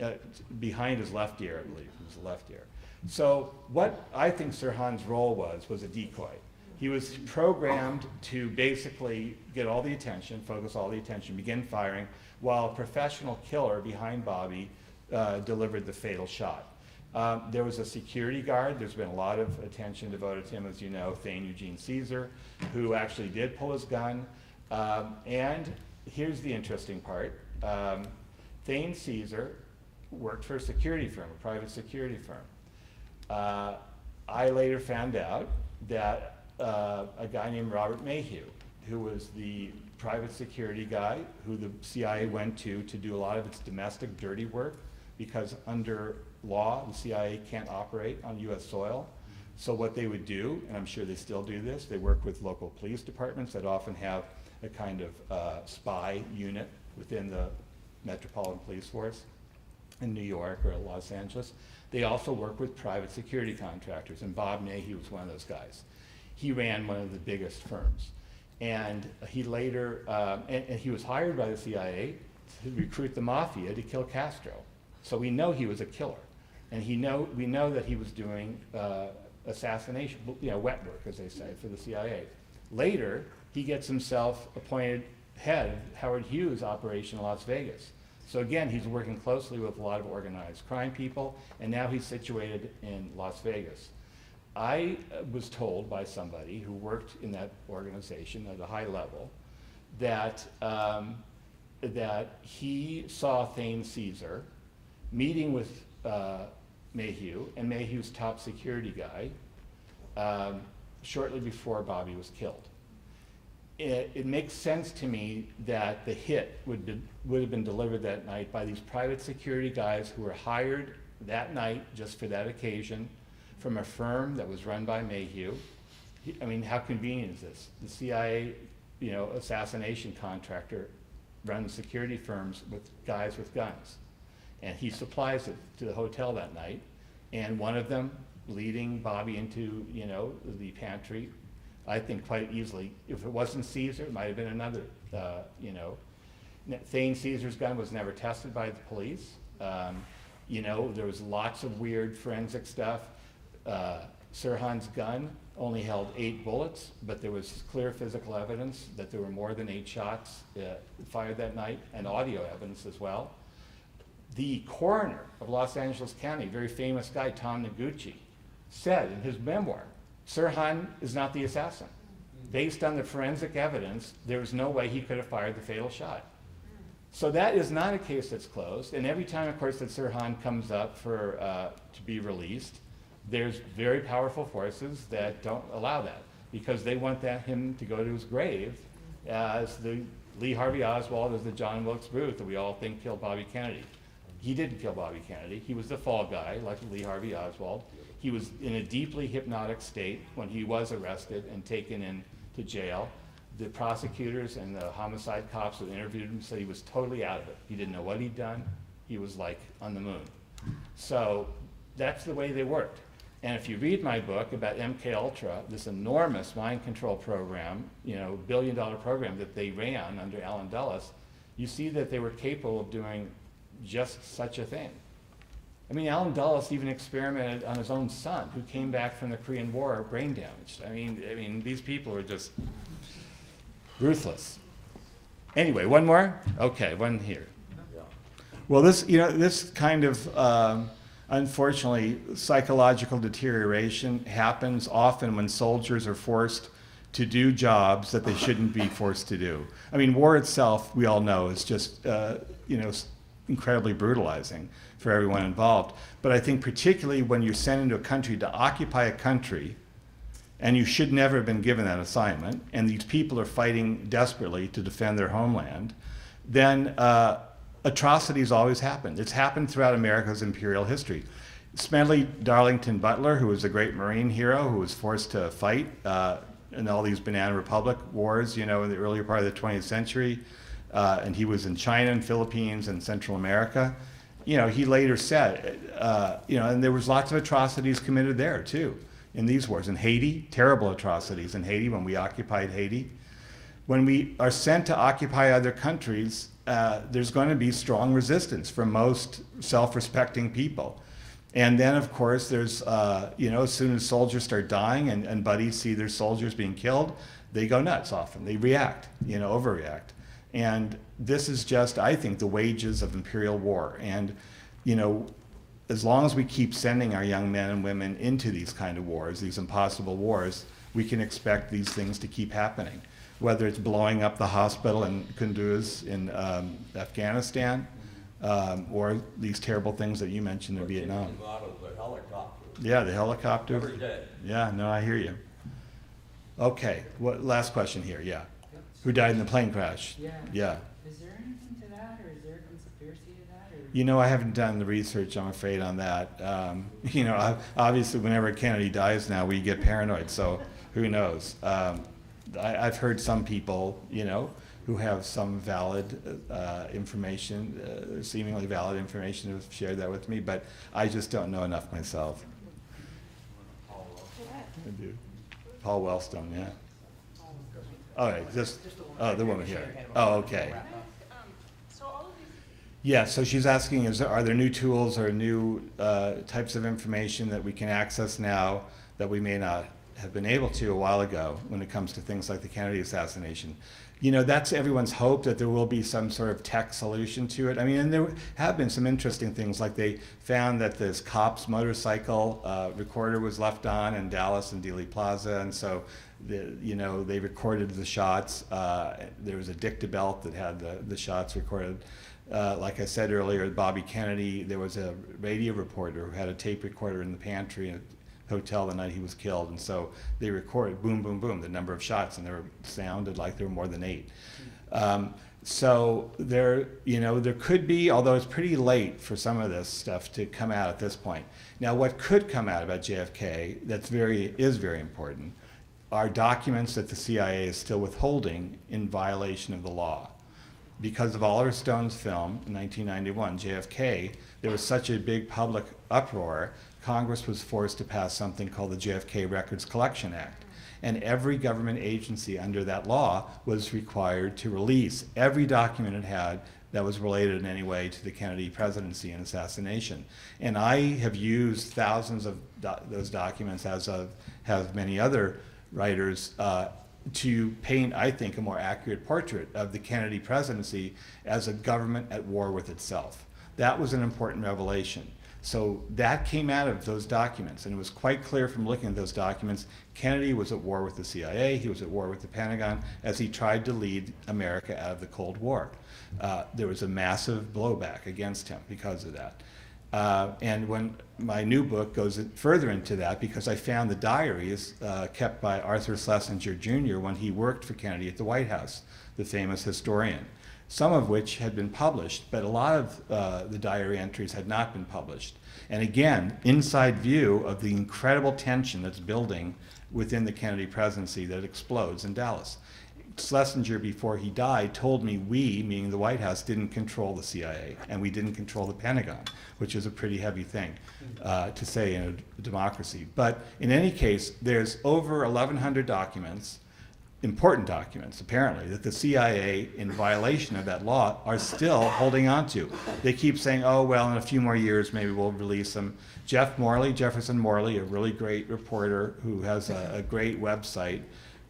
C: behind his left ear, I believe. It was the left ear. So what I think Sirhan's role was a decoy. He was programmed to basically get all the attention, focus all the attention, begin firing, while a professional killer behind Bobby delivered the fatal shot. There was a security guard. There's been a lot of attention devoted to him, as you know, Thane Eugene Caesar, who actually did pull his gun. And here's the interesting part. Thane Caesar worked for a security firm, a private security firm. I later found out that a guy named Robert Mayhew, who was the private security guy who the CIA went to do a lot of its domestic dirty work, because under law, the CIA can't operate on US soil. So what they would do, and I'm sure they still do this, they work with local police departments that often have a kind of spy unit within the Metropolitan Police Force in New York or Los Angeles. They also work with private security contractors, and Bob Mayhew was one of those guys. He ran one of the biggest firms. And he later, and he was hired by the CIA to recruit the mafia to kill Castro. So we know he was a killer. And we know that he was doing assassination, wet work, as they say, for the CIA. Later, he gets himself appointed head of Howard Hughes' operation in Las Vegas. So again, he's working closely with a lot of organized crime people, and now he's situated in Las Vegas. I was told by somebody who worked in that organization at a high level that that he saw Thane Caesar meeting with Mayhew and Mayhew's top security guy shortly before Bobby was killed. It makes sense to me that the hit would have been delivered that night by these private security guys who were hired that night just for that occasion from a firm that was run by Mayhew. I mean, how convenient is this? The CIA, assassination contractor runs security firms with guys with guns. And he supplies it to the hotel that night. And one of them leading Bobby into, the pantry, I think quite easily. If it wasn't Caesar, it might have been another, Thane Caesar's gun was never tested by the police. There was lots of weird forensic stuff. Sirhan's gun only held 8 bullets, but there was clear physical evidence that there were more than 8 shots fired that night, and audio evidence as well. The coroner of Los Angeles County, very famous guy, Tom Noguchi, said in his memoir, Sirhan is not the assassin. Based on the forensic evidence, there was no way he could have fired the fatal shot. So that is not a case that's closed, and every time, of course, that Sirhan comes up to be released, there's very powerful forces that don't allow that because they want him to go to his grave as the Lee Harvey Oswald, as the John Wilkes Booth that we all think killed Bobby Kennedy. He didn't kill Bobby Kennedy. He was the fall guy, like Lee Harvey Oswald. He was in a deeply hypnotic state when he was arrested and taken into jail. The prosecutors and the homicide cops who interviewed him said he was totally out of it. He didn't know what he'd done. He was like on the moon. So that's the way they worked. And if you read my book about MKUltra, this enormous mind control program, billion-dollar program that they ran under Allen Dulles, you see that they were capable of doing just such a thing. I mean, Allen Dulles even experimented on his own son, who came back from the Korean War brain damaged. I mean, these people are just ruthless. Anyway, one more? Okay, one here. Well, this kind of, unfortunately, psychological deterioration happens often when soldiers are forced to do jobs that they shouldn't be forced to do. I mean, war itself, we all know, is just, incredibly brutalizing for everyone involved. But I think particularly when you're sent into a country to occupy a country, and you should never have been given that assignment, and these people are fighting desperately to defend their homeland, then atrocities always happen. It's happened throughout America's imperial history. Smedley Darlington Butler, who was a great Marine hero who was forced to fight in all these Banana Republic wars, in the earlier part of the 20th century, and he was in China and Philippines and Central America. He later said, and there was lots of atrocities committed there too, in these wars. In Haiti, terrible atrocities in Haiti when we occupied Haiti. When we are sent to occupy other countries, there's going to be strong resistance from most self-respecting people. And then, of course, there's, as soon as soldiers start dying and buddies see their soldiers being killed, they go nuts often. They react, overreact. And this is just, I think, the wages of imperial war. And, as long as we keep sending our young men and women into these kind of wars, these impossible wars, we can expect these things to keep happening. Whether it's blowing up the hospital in Kunduz in Afghanistan, or these terrible things that you mentioned in Vietnam.
H: Out of the helicopter.
C: Yeah, the helicopter.
H: Every day.
C: Yeah, no, I hear you. Okay, last question here, yeah. Who died in the plane crash?
I: Yeah.
C: Yeah.
I: Is there anything to that, or is there a conspiracy to that? Or?
C: I haven't done the research, I'm afraid, on that. Obviously, whenever Kennedy dies now, we get paranoid, so who knows? I've heard some people, who have some valid information, seemingly valid information, have shared that with me, but I just don't know enough myself. I do. Paul Wellstone, yeah. All right, the woman here. Oh, okay.
F: So all of these,
C: Yeah, so she's asking, are there new tools or new types of information that we can access now that we may not have been able to a while ago when it comes to things like the Kennedy assassination. You know, that's everyone's hope that there will be some sort of tech solution to it. I mean, and there have been some interesting things, like they found that this cop's motorcycle recorder was left on in Dallas and Dealey Plaza, and so they recorded the shots. There was a dictabelt that had the shots recorded. Like I said earlier, Bobby Kennedy, there was a radio reporter who had a tape recorder in the pantry at a hotel the night he was killed, and so they recorded boom, boom, boom, the number of shots, and they sounded like there were more than 8. So there could be, although it's pretty late for some of this stuff to come out at this point. Now, what could come out about JFK is very important are documents that the CIA is still withholding in violation of the law. Because of Oliver Stone's film in 1991, JFK, there was such a big public uproar, Congress was forced to pass something called the JFK Records Collection Act. And every government agency under that law was required to release every document it had that was related in any way to the Kennedy presidency and assassination. And I have used thousands of those documents, as have many other writers, to paint, I think, a more accurate portrait of the Kennedy presidency as a government at war with itself. That was an important revelation. So that came out of those documents, and it was quite clear from looking at those documents, Kennedy was at war with the CIA, he was at war with the Pentagon, as he tried to lead America out of the Cold War. There was a massive blowback against him because of that. And when my new book goes further into that, because I found the diaries kept by Arthur Schlesinger Jr. when he worked for Kennedy at the White House, the famous historian, some of which had been published, but a lot of the diary entries had not been published. And again, inside view of the incredible tension that's building within the Kennedy presidency that explodes in Dallas. Schlesinger, before he died, told me we, meaning the White House, didn't control the CIA, and we didn't control the Pentagon, which is a pretty heavy thing to say in a democracy. But in any case, there's over 1,100 documents, important documents, apparently, that the CIA, in violation of that law, are still holding on to. They keep saying, oh, well, in a few more years, maybe we'll release them. Jefferson Morley, a really great reporter who has a great website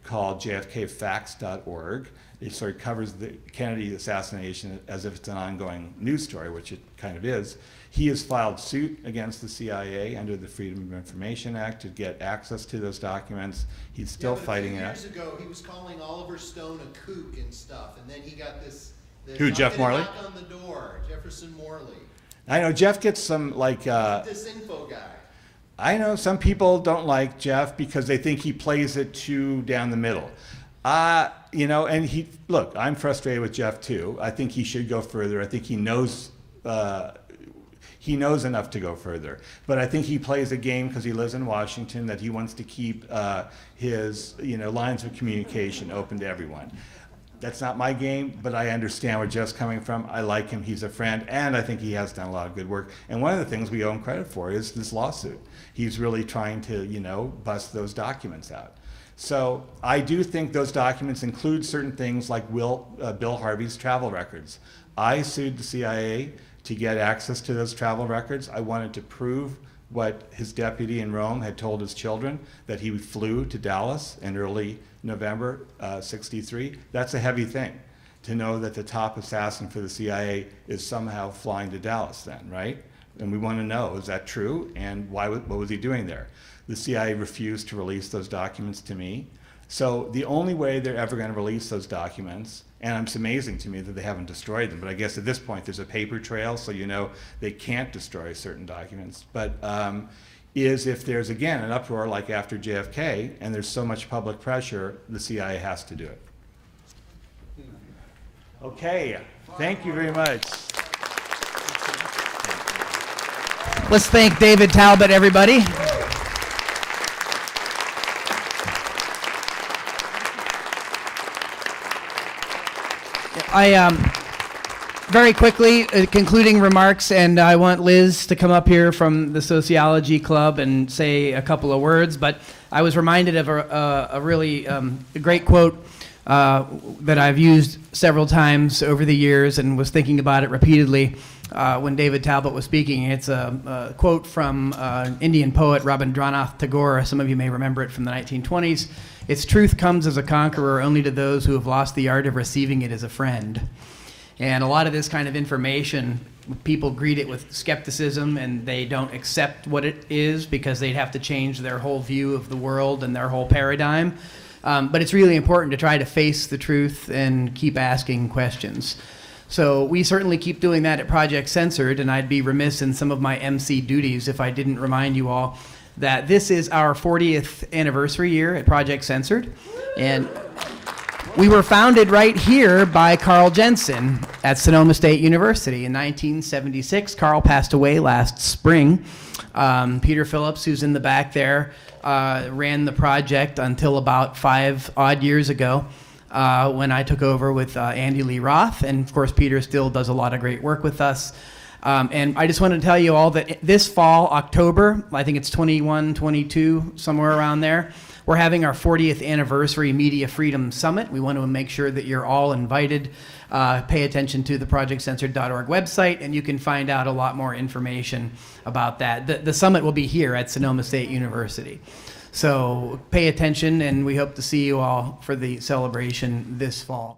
C: called jfkfacts.org. It sort of covers the Kennedy assassination as if it's an ongoing news story, which it kind of is. He has filed suit against the CIA under the Freedom of Information Act to get access to those documents. He's still fighting it.
H: Years ago, he was calling Oliver Stone a kook and stuff, and then he got this
C: Who, Jeff Morley?
H: knock on the door, Jefferson Morley.
C: I know Jeff gets some
H: This info guy.
C: I know some people don't like Jeff because they think he plays it too down the middle. And look, I'm frustrated with Jeff too. I think he should go further. I think he knows enough to go further. But I think he plays a game because he lives in Washington that he wants to keep his lines of communication open to everyone. That's not my game, but I understand where Jeff's coming from. I like him, he's a friend, and I think he has done a lot of good work. And one of the things we owe him credit for is this lawsuit. He's really trying to, bust those documents out. So I do think those documents include certain things like Bill Harvey's travel records. I sued the CIA to get access to those travel records. I wanted to prove what his deputy in Rome had told his children, that he flew to Dallas in early November '63. That's a heavy thing, to know that the top assassin for the CIA is somehow flying to Dallas then, right? And we want to know, is that true? And what was he doing there? The CIA refused to release those documents to me. So the only way they're ever going to release those documents, and it's amazing to me that they haven't destroyed them, but I guess at this point there's a paper trail, so they can't destroy certain documents, but is if there's, again, an uproar like after JFK, and there's so much public pressure, the CIA has to do it. Okay, thank you very much.
B: Let's thank David Talbot, everybody. Very quickly, concluding remarks, and I want Liz to come up here from the Sociology Club and say a couple of words, but I was reminded of a really great quote that I've used several times over the years and was thinking about it repeatedly when David Talbot was speaking. It's a quote from Indian poet Rabindranath Tagore. Some of you may remember it from the 1920s. It's truth comes as a conqueror only to those who have lost the art of receiving it as a friend. And a lot of this kind of information, people greet it with skepticism and they don't accept what it is because they'd have to change their whole view of the world and their whole paradigm. But it's really important to try to face the truth and keep asking questions. So we certainly keep doing that at Project Censored, and I'd be remiss in some of my MC duties if I didn't remind you all that this is our 40th anniversary year at Project Censored. And we were founded right here by Carl Jensen at Sonoma State University in 1976. Carl passed away last spring. Peter Phillips, who's in the back there, ran the project until about 5 odd years ago when I took over with Andy Lee Roth. And of course, Peter still does a lot of great work with us. And I just wanted to tell you all that this fall, October, I think it's 21, 22, somewhere around there, we're having our 40th anniversary Media Freedom Summit. We want to make sure that you're all invited. Pay attention to the projectcensored.org website, and you can find out a lot more information about that. The summit will be here at Sonoma State University. So pay attention, and we hope to see you all for the celebration this fall.